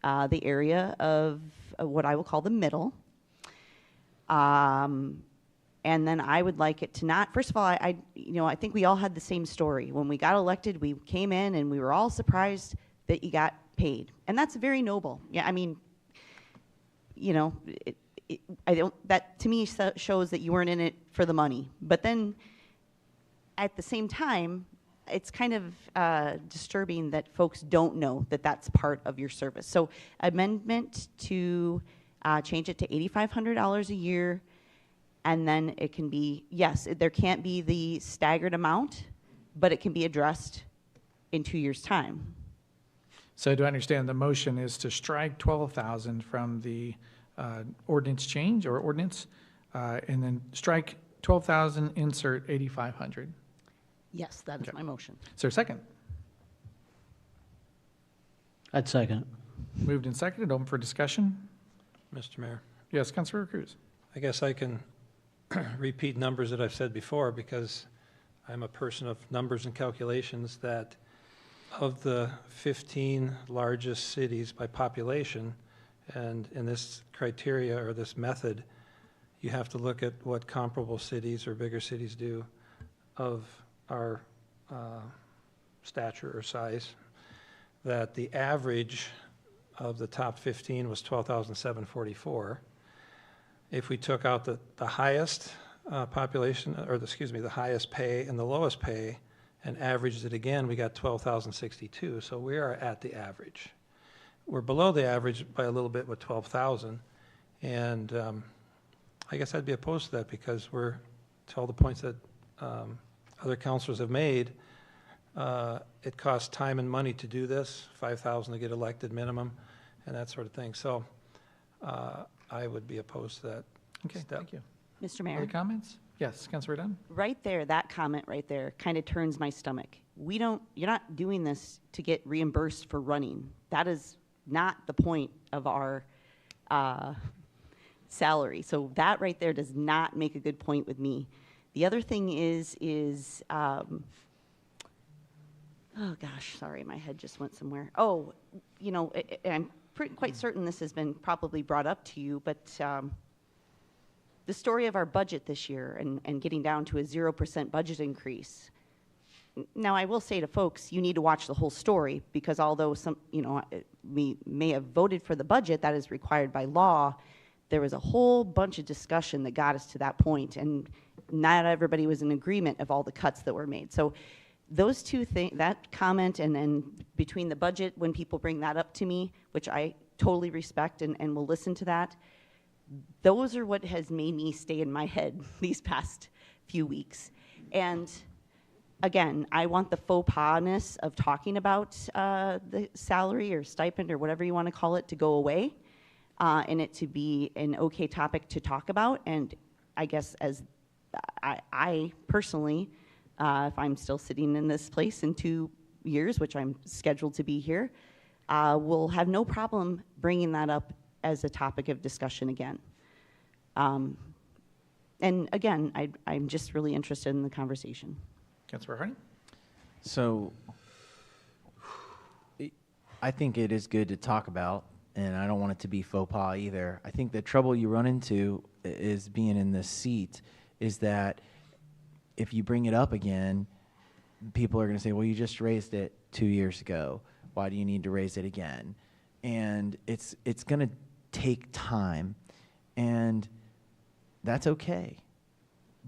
Speaker 19: the area of what I will call the middle. And then I would like it to not, first of all, I think we all had the same story. When we got elected, we came in and we were all surprised that you got paid. And that's very noble. Yeah, I mean, that to me shows that you weren't in it for the money. But then at the same time, it's kind of disturbing that folks don't know that that's part of your service. So amendment to change it to $8,500 a year, and then it can be, yes, there can't be the staggered amount, but it can be addressed in 2 years' time.
Speaker 1: So do I understand the motion is to strike 12,000 from the ordinance change or ordinance, and then strike 12,000, insert 8,500?
Speaker 19: Yes, that is my motion.
Speaker 1: Is there a second?
Speaker 20: I'd second.
Speaker 1: Moved and seconded, open for discussion.
Speaker 6: Mr. Mayor,
Speaker 1: Yes, Councilor Cruz.
Speaker 6: I guess I can repeat numbers that I've said before because I'm a person of numbers and calculations. That of the 15 largest cities by population, and in this criteria or this method, you have to look at what comparable cities or bigger cities do of our stature or size, that the average of the top 15 was 12,744. If we took out the highest population, or the highest pay and the lowest pay, and averaged it again, we got 12,062. So we are at the average. We're below the average by a little bit with 12,000. And I guess I'd be opposed to that because we're, to all the points that other councilors have made, it costs time and money to do this, $5,000 to get elected minimum, and that sort of thing. So I would be opposed to that.
Speaker 1: Okay, thank you.
Speaker 19: Mr. Mayor?
Speaker 1: Other comments? Yes, Councilor Dunn.
Speaker 19: Right there, that comment right there kind of turns my stomach. You're not doing this to get reimbursed for running. That is not the point of our salary. So that right there does not make a good point with me. The other thing is oh gosh, sorry, my head just went somewhere. Oh, you know, I'm quite certain this has been probably brought up to you, but the story of our budget this year and getting down to a 0% budget increase. Now, I will say to folks, you need to watch the whole story because although we may have voted for the budget that is required by law, there was a whole bunch of discussion that got us to that point, and not everybody was in agreement of all the cuts that were made. So those two things, that comment and then between the budget, when people bring that up to me, which I totally respect and will listen to that, those are what has made me stay in my head these past few weeks. And again, I want the faux pas-ness of talking about the salary or stipend or whatever you want to call it to go away, and it to be an okay topic to talk about. And I guess as I personally, if I'm still sitting in this place in 2 years, which I'm scheduled to be here, will have no problem bringing that up as a topic of discussion again. And again, I'm just really interested in the conversation.
Speaker 1: Councilor Harding?
Speaker 3: So I think it is good to talk about, and I don't want it to be faux pas either. I think the trouble you run into is being in this seat is that if you bring it up again, people are going to say, well, you just raised it 2 years ago. Why do you need to raise it again? And it's going to take time, and that's okay.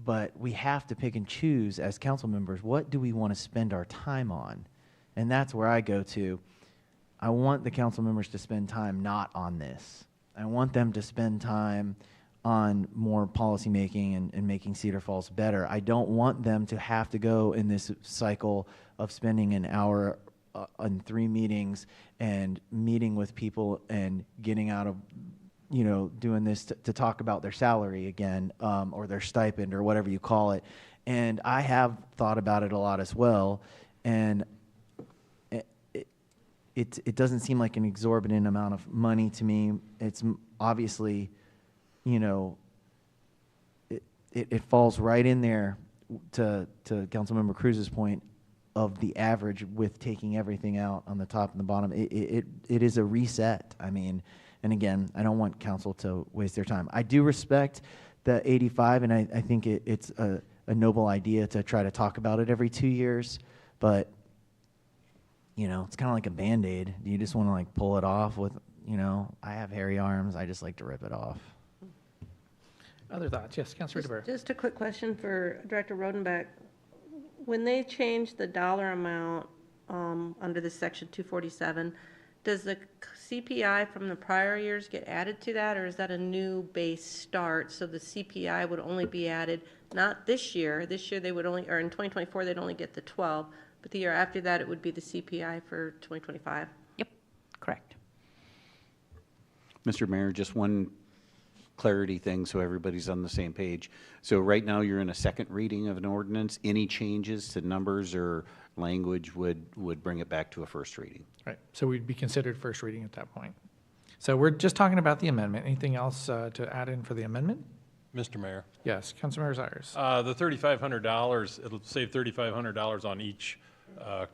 Speaker 3: But we have to pick and choose as council members, what do we want to spend our time on? And that's where I go to. I want the council members to spend time not on this. I want them to spend time on more policy making and making Cedar Falls better. I don't want them to have to go in this cycle of spending an hour on 3 meetings and meeting with people and getting out of, doing this to talk about their salary again, or their stipend or whatever you call it. And I have thought about it a lot as well. And it doesn't seem like an exorbitant amount of money to me. It's obviously, it falls right in there to Councilmember Cruz's point of the average with taking everything out on the top and the bottom. It is a reset. I mean, and again, I don't want council to waste their time. I do respect the 85, and I think it's a noble idea to try to talk about it every 2 years, but it's kind of like a Band-Aid. You just want to like pull it off with, I have hairy arms. I just like to rip it off.
Speaker 1: Other thoughts? Yes, Councilor DeBoer.
Speaker 21: Just a quick question for Director Rodenbeck. When they changed the dollar amount under the section 247, does the CPI from the prior years get added to that, or is that a new base start? So the CPI would only be added, not this year. This year they would only, or in 2024 they'd only get the 12, But the year after that, it would be the CPI for 2025.
Speaker 19: Yep, correct.
Speaker 11: Mr. Mayor, just one clarity thing so everybody's on the same page. So right now, you're in a second reading of an ordinance. Any changes to numbers or language would bring it back to a first reading.
Speaker 1: Right, so we'd be considered first reading at that point. So we're just talking about the amendment. Anything else to add in for the amendment?
Speaker 5: Mr. Mayor.
Speaker 1: Yes, Councilmember Zires.
Speaker 5: The $3,500, it'll save $3,500 on each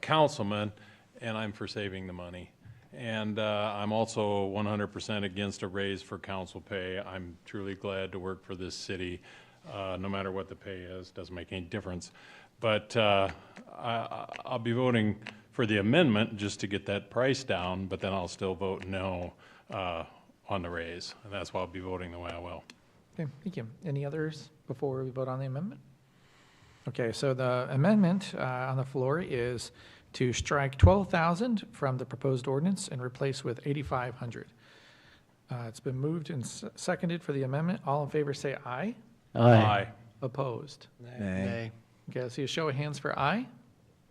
Speaker 5: councilman, and I'm for saving the money. And I'm also 100% against a raise for council pay. I'm truly glad to work for this city, no matter what the pay is. Doesn't make any difference. But I'll be voting for the amendment just to get that price down, but then I'll still vote no on the raise. And that's why I'll be voting the way I will.
Speaker 1: Okay, thank you. Any others before we vote on the amendment? Okay, so the amendment on the floor is to strike 12,000 from the proposed ordinance and replace with 8,500. It's been moved and seconded for the amendment. All in favor say aye.
Speaker 5: Aye.
Speaker 1: Opposed?
Speaker 3: Nay.
Speaker 1: Okay, let's see a show of hands for aye.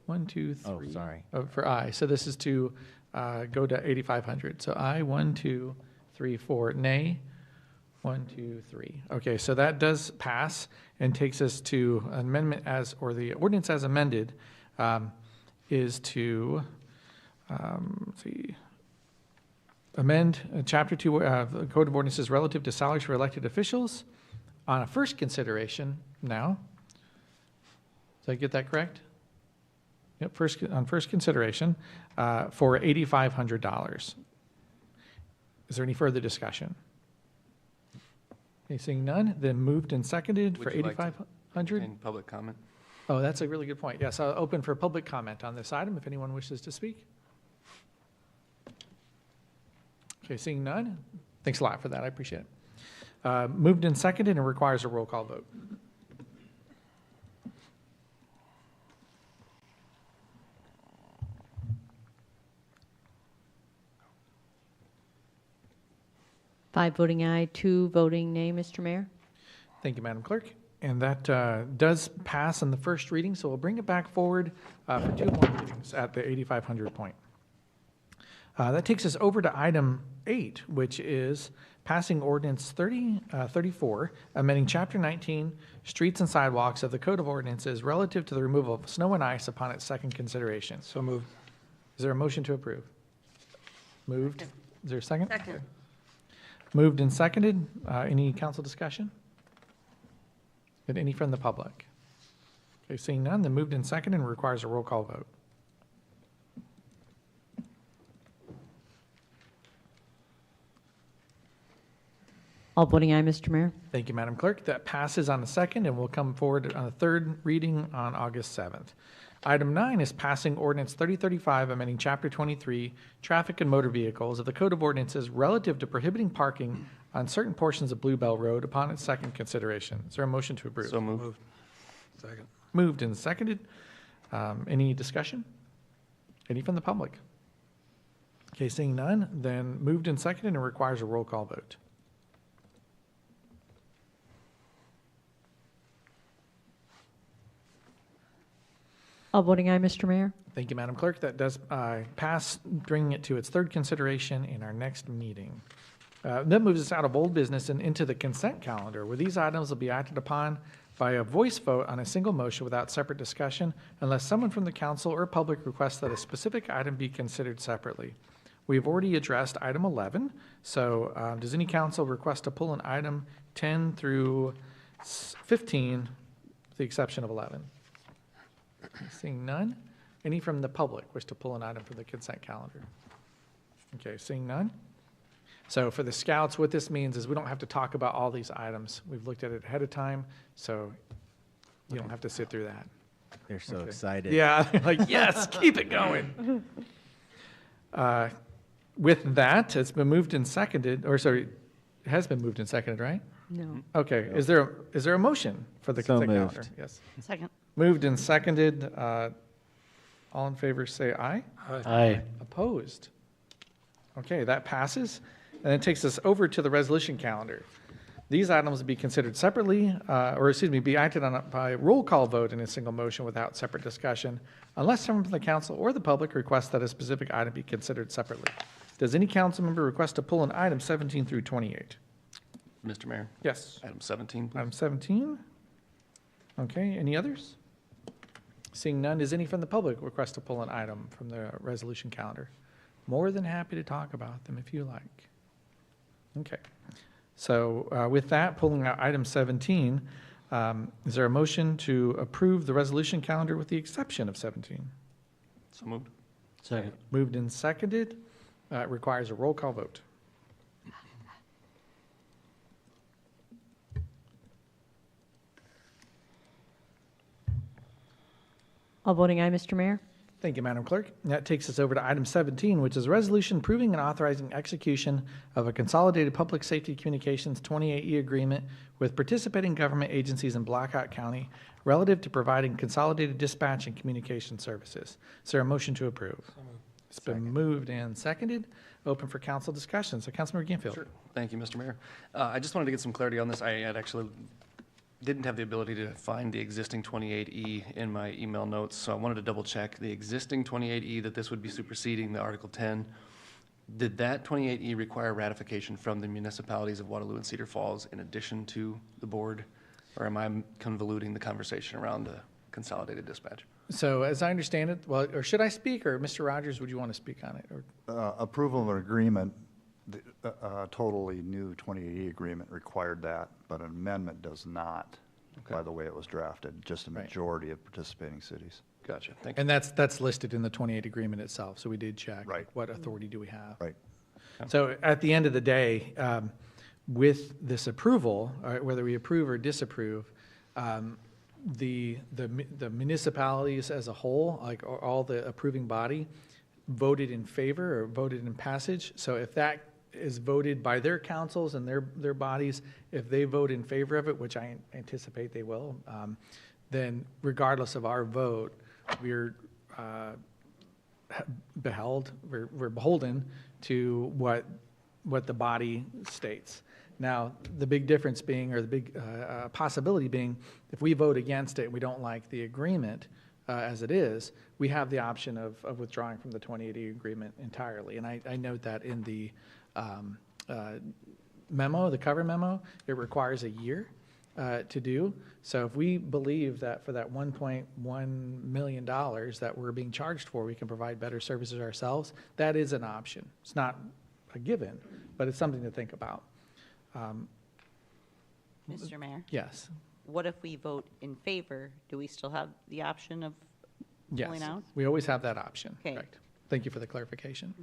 Speaker 1: 1, 2, 3.
Speaker 3: Oh, sorry.
Speaker 1: Oh, for aye. So this is to go to 8,500. So aye, 1, 2, 3, 4. Nay, 1, 2, 3. Okay, so that does pass and takes us to amendment as, or the ordinance as amended is to, let's see, amend Chapter 2 of the Code of Ordinances relative to salaries for elected officials on a first consideration now. Did I get that correct? Yep, on first consideration for $8,500. Is there any further discussion? Okay, seeing none, then moved and seconded for
Speaker 16: Would you like to
Speaker 1: $8,500.
Speaker 16: In public comment?
Speaker 1: Oh, that's a really good point. Yes, I'll open for public comment on this item if anyone wishes to speak. Okay, seeing none. Thanks a lot for that. I appreciate it. Moved and seconded and requires a roll call vote.
Speaker 2: Five voting aye, 2 voting nay, Mr. Mayor.
Speaker 1: Thank you, Madam Clerk. And that does pass on the first reading, so we'll bring it back forward for 2 more readings at the 8,500 point. That takes us over to item 8, which is passing ordinance 34, amending Chapter 19, Streets and Sidewalks of the Code of Ordinances relative to the removal of snow and ice upon its second consideration.
Speaker 6: So moved.
Speaker 1: Is there a motion to approve? Moved. Is there a second?
Speaker 21: Second.
Speaker 1: Moved and seconded. Any council discussion? And any from the public? Okay, seeing none, then moved and seconded and requires a roll call vote.
Speaker 2: All voting aye, Mr. Mayor.
Speaker 1: Thank you, Madam Clerk. That passes on the second and will come forward on the third reading on August 7th. Item 9 is passing ordinance 3035, amending Chapter 23, Traffic and Motor Vehicles of the Code of Ordinances relative to prohibiting parking on certain portions of Bluebell Road upon its second consideration. Is there a motion to approve?
Speaker 16: So moved.
Speaker 6: Second.
Speaker 1: Moved and seconded. Any discussion? Any from the public? Okay, seeing none, then moved and seconded and requires a roll call vote.
Speaker 2: All voting aye, Mr. Mayor.
Speaker 1: Thank you, Madam Clerk. That does pass, bringing it to its third consideration in our next meeting. That moves us out of old business and into the consent calendar, where these items will be acted upon by a voice vote on a single motion without separate discussion, unless someone from the council or public requests that a specific item be considered separately. We've already addressed item 11, so does any council request to pull an item 10 through 15, with the exception of 11? Seeing none. Any from the public wish to pull an item from the consent calendar? Okay, seeing none. So for the scouts, what this means is we don't have to talk about all these items. We've looked at it ahead of time, so you don't have to sit through that.
Speaker 3: They're so excited.
Speaker 1: Yeah, like, yes, keep it going. With that, it's been moved and seconded, or sorry, it has been moved and seconded, right?
Speaker 2: No.
Speaker 1: Okay, is there a motion for the
Speaker 3: So
Speaker 1: consent
Speaker 3: moved.
Speaker 1: calendar? Yes.
Speaker 19: Second.
Speaker 1: Moved and seconded. All in favor say aye.
Speaker 20: Aye.
Speaker 1: Opposed? Okay, that passes. And it takes us over to the resolution calendar. These items will be considered separately, be acted on by roll call vote in a single motion without separate discussion, unless someone from the council or the public requests that a specific item be considered separately. Does any council member request to pull an item 17 through 28?
Speaker 16: Mr. Mayor?
Speaker 1: Yes.
Speaker 16: Item 17, please.
Speaker 1: Item 17. Okay, any others? Seeing none, does any from the public request to pull an item from the resolution calendar? More than happy to talk about them if you like. Okay. So with that, pulling out item 17, is there a motion to approve the resolution calendar with the exception of 17?
Speaker 16: So moved.
Speaker 20: Second.
Speaker 1: Moved and seconded. It requires a roll call vote.
Speaker 2: All voting aye, Mr. Mayor.
Speaker 1: Thank you, Madam Clerk. That takes us over to item 17, which is a resolution approving and authorizing execution of a consolidated public safety communications 28E agreement with participating government agencies in Blackhawk County relative to providing consolidated dispatch and communication services. Is there a motion to approve? It's been moved and seconded. Open for council discussion. So Councilmember Ganfield.
Speaker 16: Sure. Thank you, Mr. Mayor. I just wanted to get some clarity on this. I had actually didn't have the ability to find the existing 28E in my email notes, so I wanted to double check the existing 28E that this would be superseding the Article 10. Did that 28E require ratification from the municipalities of Waterloo and Cedar Falls in addition to the board? Or am I convoluting the conversation around the consolidated dispatch?
Speaker 1: So as I understand it, well, or should I speak, or Mr. Rogers, would you want to speak on it? Or?
Speaker 13: Approval of an agreement, a totally new 28E agreement required that, but an amendment does not, by the way it was drafted, just a majority of participating cities.
Speaker 16: Gotcha. Thank you.
Speaker 1: And that's listed in the 28 agreement itself, so we did check.
Speaker 13: Right.
Speaker 1: What authority do we have?
Speaker 13: Right.
Speaker 1: So at the end of the day, with this approval, whether we approve or disapprove, the municipalities as a whole, like all the approving body, voted in favor or voted in passage. So if that is voted by their councils and their bodies, if they vote in favor of it, which I anticipate they will, then regardless of our vote, we're beholden to what the body states. Now, the big difference being, or the big possibility being, if we vote against it and we don't like the agreement as it is, we have the option of withdrawing from the 2080 agreement entirely. And I note that in the memo, the cover memo, it requires a year to do. So if we believe that for that $1.1 million that we're being charged for, we can provide better services ourselves, that is an option. It's not a given, but it's something to think about.
Speaker 19: Mr. Mayor?
Speaker 1: Yes.
Speaker 19: What if we vote in favor? Do we still have the option of pulling out?
Speaker 1: We always have that option.
Speaker 19: Okay.
Speaker 1: Correct. Thank you for the clarification.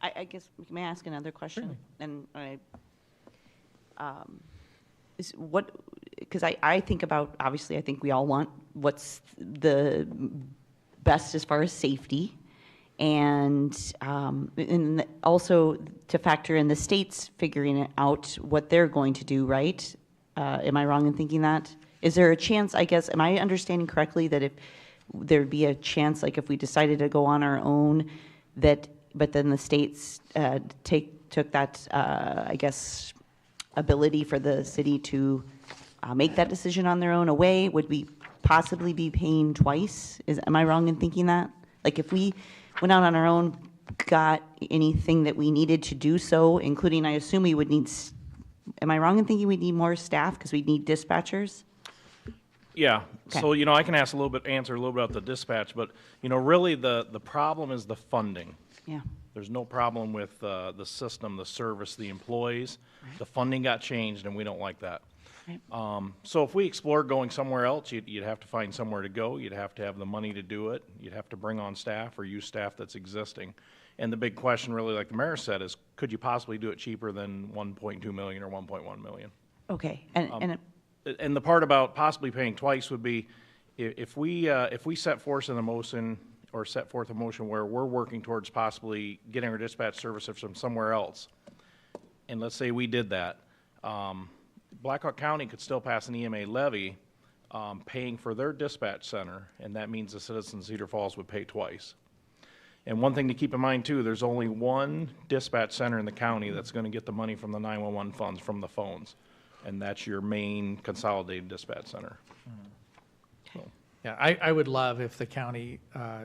Speaker 19: I guess, may I ask another question? And because I think about, obviously, I think we all want what's the best as far as safety, and also to factor in the states figuring out what they're going to do, right? Am I wrong in thinking that? Is there a chance, I guess, am I understanding correctly that if there'd be a chance, like if we decided to go on our own, that, but then the states took that, I guess, ability for the city to make that decision on their own away, would we possibly be paying twice? Am I wrong in thinking that? Like if we went out on our own, got anything that we needed to do so, including, I assume we would need, am I wrong in thinking we need more staff because we need dispatchers?
Speaker 7: Yeah,
Speaker 19: Okay.
Speaker 7: so, I can answer a little bit about the dispatch, but, really the problem is the funding.
Speaker 19: Yeah.
Speaker 7: There's no problem with the system, the service, the employees. The funding got changed, and we don't like that. So if we explore going somewhere else, you'd have to find somewhere to go. You'd have to have the money to do it. You'd have to bring on staff or use staff that's existing. And the big question, really, like the mayor said, is could you possibly do it cheaper than $1.2 million or $1.1 million?
Speaker 19: Okay,
Speaker 7: And the part about possibly paying twice would be if we set forth a motion where we're working towards possibly getting our dispatch services from somewhere else, and let's say we did that, Blackhawk County could still pass an EMA levy paying for their dispatch center, and that means the citizens of Cedar Falls would pay twice. And one thing to keep in mind too, there's only one dispatch center in the county that's going to get the money from the 911 funds from the phones. and that's your main consolidated dispatch center.
Speaker 1: Yeah, I would love if the county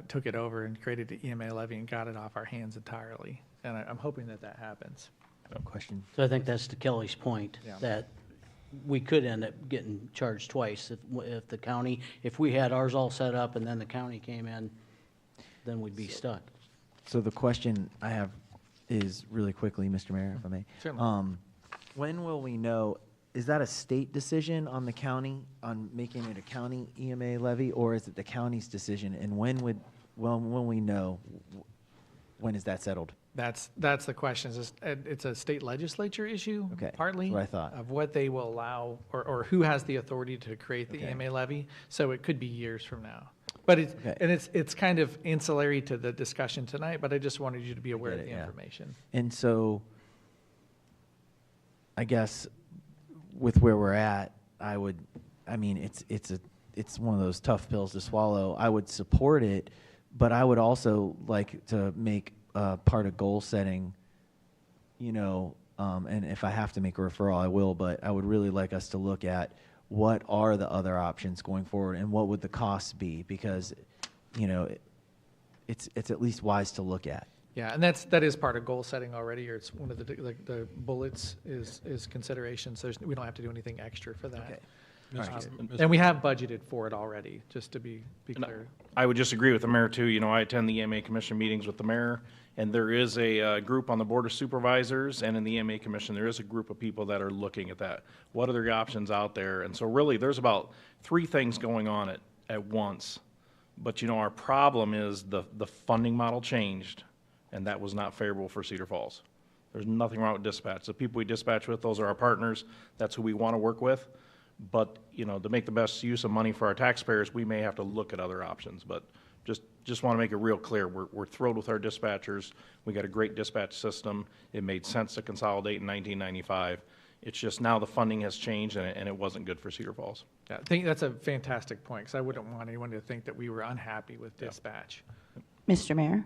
Speaker 1: took it over and created the EMA levy and got it off our hands entirely. And I'm hoping that that happens.
Speaker 3: Question.
Speaker 20: So I think that's to Kelly's point,
Speaker 1: Yeah.
Speaker 20: that we could end up getting charged twice if the county, if we had ours all set up and then the county came in, then we'd be stuck.
Speaker 3: So the question I have is really quickly, Mr. Mayor, if I may.
Speaker 1: Certainly.
Speaker 3: When will we know, is that a state decision on the county, on making it a county EMA levy, or is it the county's decision? And when we know, when is that settled?
Speaker 1: That's the question. It's a state legislature issue,
Speaker 3: Okay,
Speaker 1: partly.
Speaker 3: that's what I thought.
Speaker 1: Of what they will allow, or who has the authority to create the EMA levy. So it could be years from now. But it's kind of ancillary to the discussion tonight, but I just wanted you to be aware of the information.
Speaker 3: And so, I guess, with where we're at, it's one of those tough pills to swallow. I would support it, but I would also like to make part of goal setting, and if I have to make a referral, I will, but I would really like us to look at what are the other options going forward and what would the costs be, because, it's at least wise to look at.
Speaker 1: Yeah, and that is part of goal setting already, or it's one of the bullets is consideration, so we don't have to do anything extra for that.
Speaker 3: Okay.
Speaker 1: And we have budgeted for it already, just to be clear.
Speaker 7: I would just agree with the mayor too. I attend the EMA commission meetings with the mayor, and there is a group on the board of supervisors and in the EMA commission, there is a group of people that are looking at that. What are the options out there? And so really there's about 3 things going on at once. But our problem is the funding model changed, and that was not favorable for Cedar Falls. There's nothing wrong with dispatch. The people we dispatch with, those are our partners. That's who we want to work with. But, to make the best use of money for our taxpayers, we may have to look at other options. But just want to make it real clear, we're thrilled with our dispatchers. We got a great dispatch system. It made sense to consolidate in 1995. It's just now the funding has changed, and it wasn't good for Cedar Falls.
Speaker 1: Yeah, I think that's a fantastic point, because I wouldn't want anyone to think that we were unhappy with dispatch.
Speaker 19: Mr. Mayor?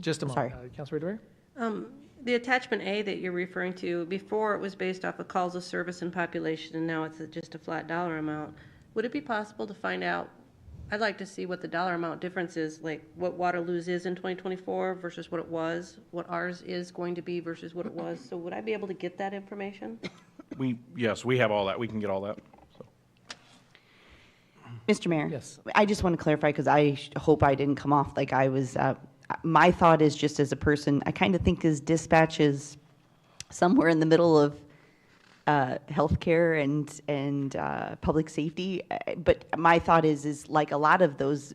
Speaker 1: Just a moment.
Speaker 19: Sorry.
Speaker 1: Councilor DeWare?
Speaker 21: The attachment A that you're referring to, before it was based off of calls of service and population, and now it's just a flat dollar amount. Would it be possible to find out, I'd like to see what the dollar amount difference is, like what Waterloo's is in 2024 versus what it was, what ours is going to be versus what it was. So would I be able to get that information?
Speaker 7: Yes, we have all that. We can get all that.
Speaker 19: Mr. Mayor?
Speaker 1: Yes.
Speaker 19: I just want to clarify, because I hope I didn't come off like I was, my thought is, just as a person, I kind of think as dispatch is somewhere in the middle of healthcare and public safety. But my thought is like a lot of those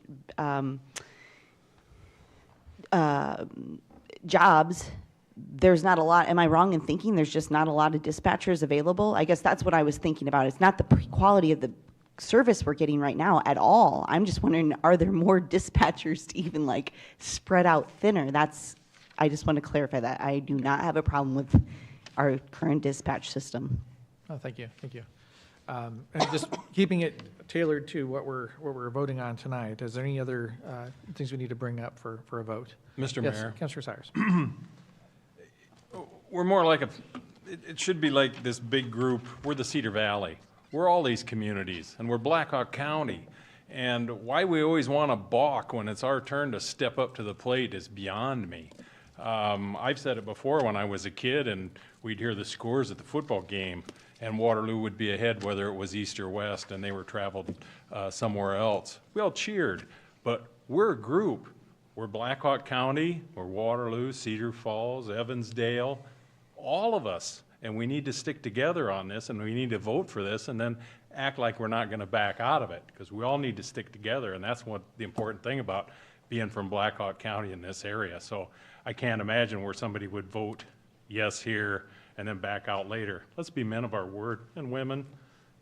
Speaker 19: jobs, there's not a lot, am I wrong in thinking there's just not a lot of dispatchers available? I guess that's what I was thinking about. It's not the quality of the service we're getting right now at all. I'm just wondering, are there more dispatchers to even like spread out thinner? I just want to clarify that. I do not have a problem with our current dispatch system.
Speaker 1: Oh, thank you. And just keeping it tailored to what we're voting on tonight, is there any other things we need to bring up for a vote?
Speaker 4: Mr.
Speaker 1: Yes,
Speaker 4: Mayor.
Speaker 1: Councilor Cyrus.
Speaker 4: We're more like it should be like this big group. We're the Cedar Valley. We're all these communities, and we're Blackhawk County. And why we always want to balk when it's our turn to step up to the plate is beyond me. I've said it before when I was a kid, and we'd hear the scores at the football game, and Waterloo would be ahead whether it was east or west, and they were traveled somewhere else. We all cheered, but we're a group. We're Blackhawk County, we're Waterloo, Cedar Falls, Evansdale, all of us. And we need to stick together on this, and we need to vote for this, and then act like we're not going to back out of it, because we all need to stick together, and that's what the important thing about being from Blackhawk County in this area. So I can't imagine where somebody would vote yes here and then back out later. Let's be men of our word, and women,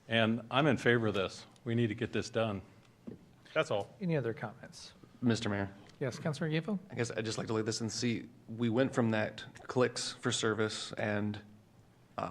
Speaker 4: and I'm in favor of this. We need to get this done. That's all.
Speaker 1: Any other comments?
Speaker 16: Mr. Mayor.
Speaker 1: Yes, Councilor Gifo?
Speaker 16: I guess I'd just like to look at this and see, we went from that clicks for service and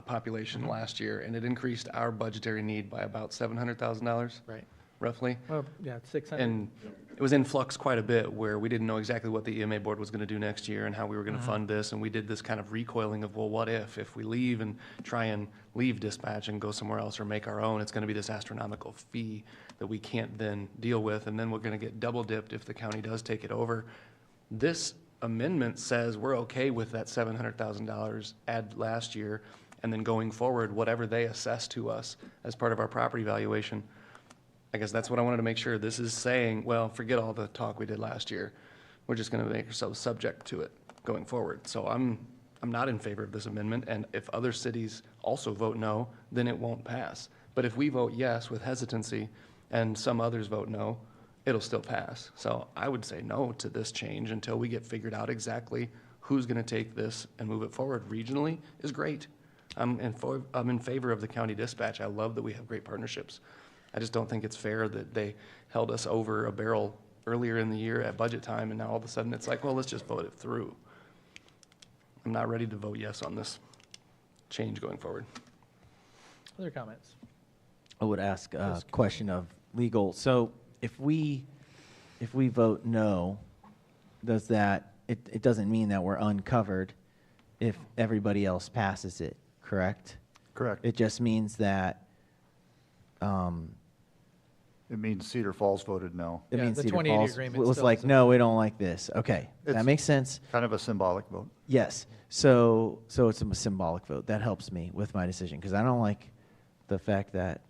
Speaker 16: population last year, and it increased our budgetary need by about $700,000.
Speaker 1: Right.
Speaker 16: roughly.
Speaker 1: Well, yeah, 600.
Speaker 16: And it was in flux quite a bit, where we didn't know exactly what the EMA board was going to do next year and how we were going to fund this. And we did this kind of recoiling of, well, what if we leave and try and leave dispatch and go somewhere else or make our own, it's going to be this astronomical fee that we can't then deal with. And then we're going to get double dipped if the county does take it over. This amendment says we're okay with that $700,000 add last year, and then going forward, whatever they assess to us as part of our property valuation. I guess that's what I wanted to make sure. This is saying, well, forget all the talk we did last year. We're just going to make ourselves subject to it going forward. So I'm not in favor of this amendment, and if other cities also vote no, then it won't pass. But if we vote yes with hesitancy and some others vote no, it'll still pass. So I would say no to this change until we get figured out exactly who's going to take this and move it forward. Regionally is great. I'm in favor of the county dispatch. I love that we have great partnerships. I just don't think it's fair that they held us over a barrel earlier in the year at budget time, and now all of a sudden it's like, well, let's just vote it through. I'm not ready to vote yes on this change going forward.
Speaker 1: Other comments?
Speaker 3: I would ask a question of legal. So if we vote no, does that, it doesn't mean that we're uncovered if everybody else passes it, correct?
Speaker 13: Correct.
Speaker 3: It just means that
Speaker 13: it means Cedar Falls voted no.
Speaker 3: It means
Speaker 1: the
Speaker 3: Cedar
Speaker 1: 2080
Speaker 3: Falls
Speaker 1: agreement
Speaker 3: was
Speaker 1: still
Speaker 3: like,
Speaker 1: doesn't-
Speaker 3: no, we don't like this. Okay, that
Speaker 13: It's
Speaker 3: makes sense.
Speaker 13: Kind of a symbolic vote.
Speaker 3: Yes. So it's a symbolic vote. That helps me with my decision because I don't like the fact that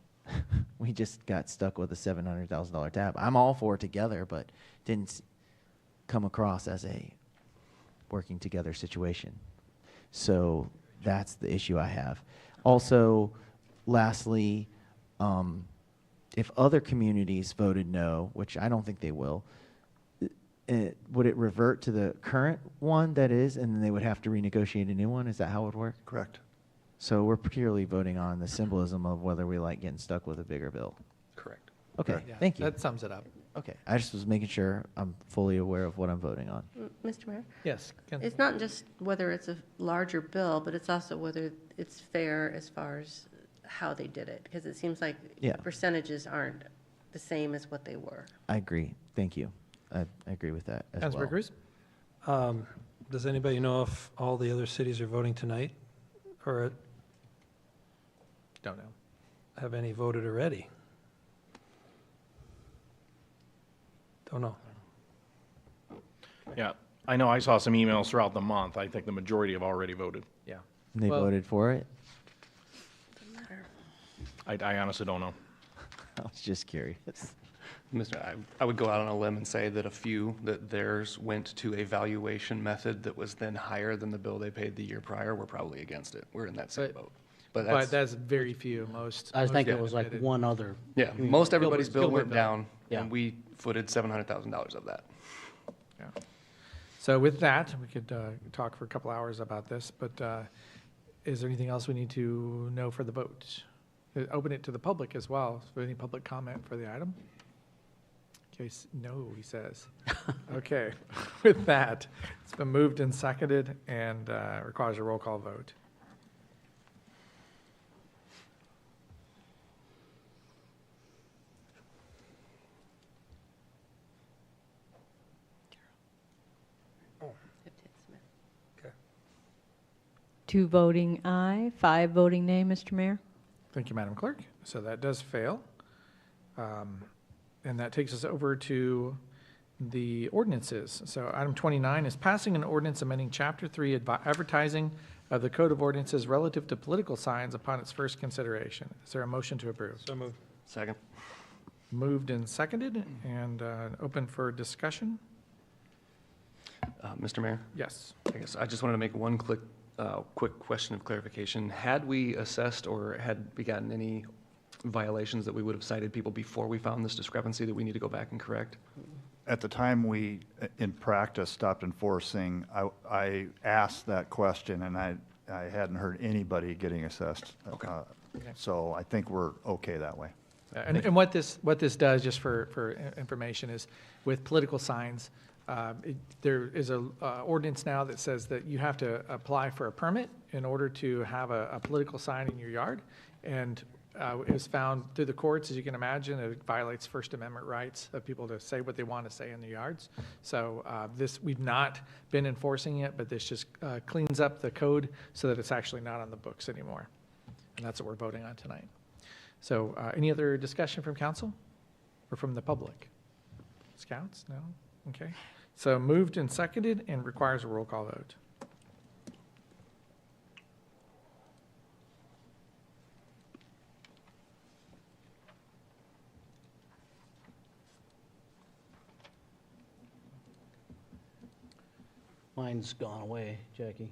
Speaker 3: we just got stuck with a $700,000 tab. I'm all for it together, but didn't come across as a working together situation. So that's the issue I have. Also, lastly, if other communities voted no, which I don't think they will, would it revert to the current one that is, and then they would have to renegotiate a new one? Is that how it would work?
Speaker 13: Correct.
Speaker 3: So we're purely voting on the symbolism of whether we like getting stuck with a bigger bill.
Speaker 16: Correct.
Speaker 3: Okay,
Speaker 1: Yeah,
Speaker 3: thank you.
Speaker 1: That sums it up.
Speaker 3: Okay, I just was making sure I'm fully aware of what I'm voting on.
Speaker 21: Mr. Mayor?
Speaker 1: Yes. Ken?
Speaker 21: It's not just whether it's a larger bill, but it's also whether it's fair as far as how they did it, because it seems like
Speaker 3: Yeah.
Speaker 21: the percentages aren't the same as what they were.
Speaker 3: I agree. Thank you. I agree with that as
Speaker 1: Councilor
Speaker 3: well.
Speaker 1: Cruz?
Speaker 6: Does anybody know if all the other cities are voting tonight? Or
Speaker 1: Don't know.
Speaker 6: have any voted already? Don't know.
Speaker 7: Yeah, I know I saw some emails throughout the month. I think the majority have already voted.
Speaker 1: Yeah.
Speaker 3: And they
Speaker 1: Well-
Speaker 3: voted for it?
Speaker 7: I honestly don't know.
Speaker 3: I was just curious.
Speaker 16: I would go out on a limb and say that a few, that theirs went to a valuation method that was then higher than the bill they paid the year prior. We're probably against it. We're in that same boat.
Speaker 1: But that's very few. Most.
Speaker 20: I think
Speaker 1: most
Speaker 20: it was like
Speaker 1: admitted.
Speaker 20: one other.
Speaker 16: Yeah, most everybody's bill
Speaker 1: Gilbert
Speaker 16: went
Speaker 1: bill.
Speaker 16: down,
Speaker 20: Yeah.
Speaker 16: and we footed $700,000 of that.
Speaker 1: Yeah. So with that, we could talk for a couple hours about this, but is there anything else we need to know for the vote? Open it to the public as well. Is there any public comment for the item? Case no, he says. Okay. With that, it's been moved and seconded and requires a roll call vote.
Speaker 2: Two voting aye, 5 voting nay, Mr. Mayor.
Speaker 1: Thank you, Madam Clerk. So that does fail. And that takes us over to the ordinances. So item 29 is passing an ordinance amending Chapter 3 advertising of the Code of Ordinances relative to political signs upon its first consideration. Is there a motion to approve?
Speaker 6: So moved.
Speaker 16: Second.
Speaker 1: Moved and seconded and open for discussion?
Speaker 16: Mr. Mayor?
Speaker 1: Yes.
Speaker 16: I guess I just wanted to make one quick question of clarification. Had we assessed or had we gotten any violations that we would have cited people before we found this discrepancy that we need to go back and correct?
Speaker 13: At the time we, in practice, stopped enforcing, I asked that question, and I hadn't heard anybody getting assessed.
Speaker 16: Okay.
Speaker 13: So I think we're okay that way.
Speaker 1: And what this does, just for information, is with political signs, there is a ordinance now that says that you have to apply for a permit in order to have a political sign in your yard. And it was found through the courts, as you can imagine, it violates First Amendment rights of people to say what they want to say in the yards. So we've not been enforcing it, but this just cleans up the code so that it's actually not on the books anymore. And that's what we're voting on tonight. So any other discussion from council or from the public? Scouts? No? Okay. So moved and seconded and requires a roll call vote.
Speaker 20: Mine's gone away, Jackie.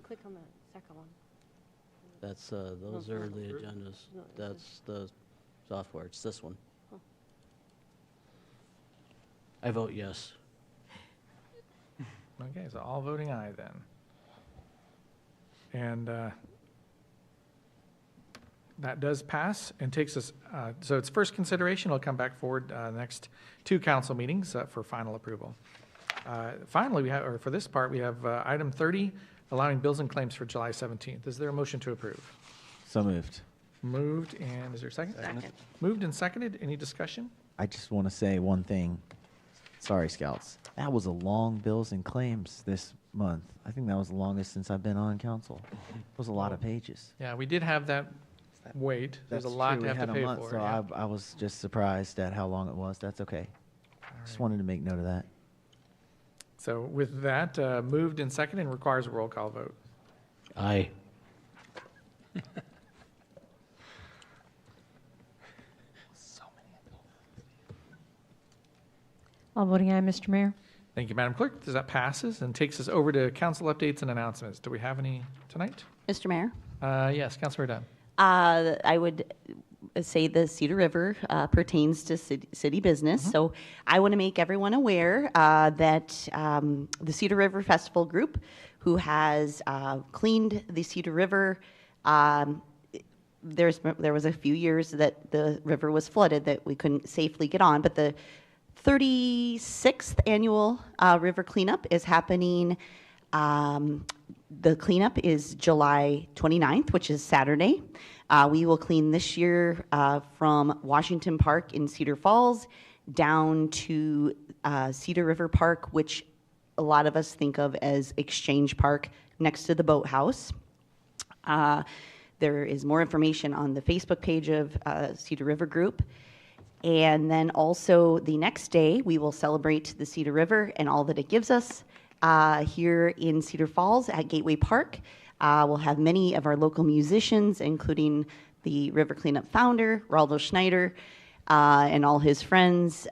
Speaker 21: Click on that second one.
Speaker 20: That's, those are the agendas. That's the software. It's this one. I vote yes.
Speaker 1: Okay, so all voting aye then. And that does pass and takes us, so it's first consideration. It'll come back forward next 2 council meetings for final approval. Finally, we have, or for this part, we have item 30, allowing bills and claims for July 17th. Is there a motion to approve?
Speaker 3: So moved.
Speaker 1: Moved, and is there a second?
Speaker 21: Second.
Speaker 1: Moved and seconded. Any discussion?
Speaker 3: I just want to say one thing. Sorry, Scouts. That was a long bills and claims this month. I think that was the longest since I've been on council. It was a lot of pages.
Speaker 1: Yeah, we did have that wait. There's a
Speaker 3: That's
Speaker 1: lot
Speaker 3: true.
Speaker 1: to
Speaker 3: We
Speaker 1: have
Speaker 3: had
Speaker 1: to
Speaker 3: a
Speaker 1: pay
Speaker 3: month,
Speaker 1: for.
Speaker 3: So
Speaker 1: yeah.
Speaker 3: I was just surprised at how long it was. That's okay. Just wanted to make note of that.
Speaker 1: So with that, moved and seconded and requires a roll call vote.
Speaker 20: Aye.
Speaker 2: All voting aye, Mr. Mayor.
Speaker 1: Thank you, Madam Clerk. That passes and takes us over to council updates and announcements. Do we have any tonight?
Speaker 19: Mr. Mayor?
Speaker 1: Yes, Councilor Dunn.
Speaker 19: I would say the Cedar River pertains to city business. So I want to make everyone aware that the Cedar River Festival Group, who has cleaned the Cedar River, there was a few years that the river was flooded that we couldn't safely get on, but the 36th annual river cleanup is happening. The cleanup is July 29th, which is Saturday. We will clean this year from Washington Park in Cedar Falls down to Cedar River Park, which a lot of us think of as Exchange Park next to the boathouse. There is more information on the Facebook page of Cedar River Group. And then also the next day, we will celebrate the Cedar River and all that it gives us here in Cedar Falls at Gateway Park. We'll have many of our local musicians, including the River Cleanup founder, Raldo Schneider, and all his friends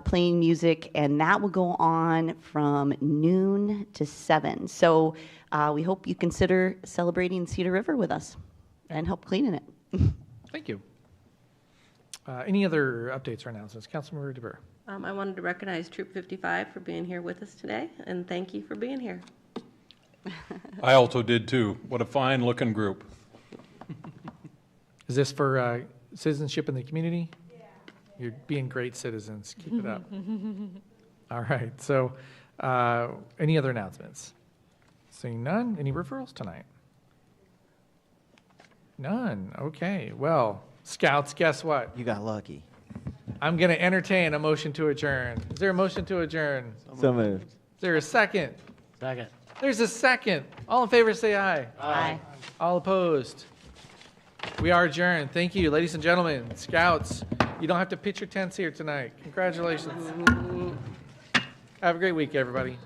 Speaker 19: playing music, and that will go on from noon to 7. So we hope you consider celebrating Cedar River with us and help cleaning it.
Speaker 1: Thank you. Any other updates or announcements? Councilmember DeBoer.
Speaker 21: I wanted to recognize Troop 55 for being here with us today, and thank you for being here.
Speaker 4: I also did too. What a fine looking group.
Speaker 1: Is this for citizenship in the community? Yeah. You're being great citizens. Keep it up. All right. So any other announcements? Seeing none. Any referrals tonight? None. Okay. Well, Scouts, guess what?
Speaker 3: You got lucky.
Speaker 1: I'm going to entertain a motion to adjourn. Is there a motion to adjourn?
Speaker 3: So moved.
Speaker 1: Is there a second?
Speaker 20: Second.
Speaker 1: There's a second. All in favor say aye.
Speaker 19: Aye.
Speaker 1: All opposed? We are adjourned. Thank you, ladies and gentlemen. Scouts, you don't have to pitch your tents here tonight. Congratulations. Have a great week, everybody.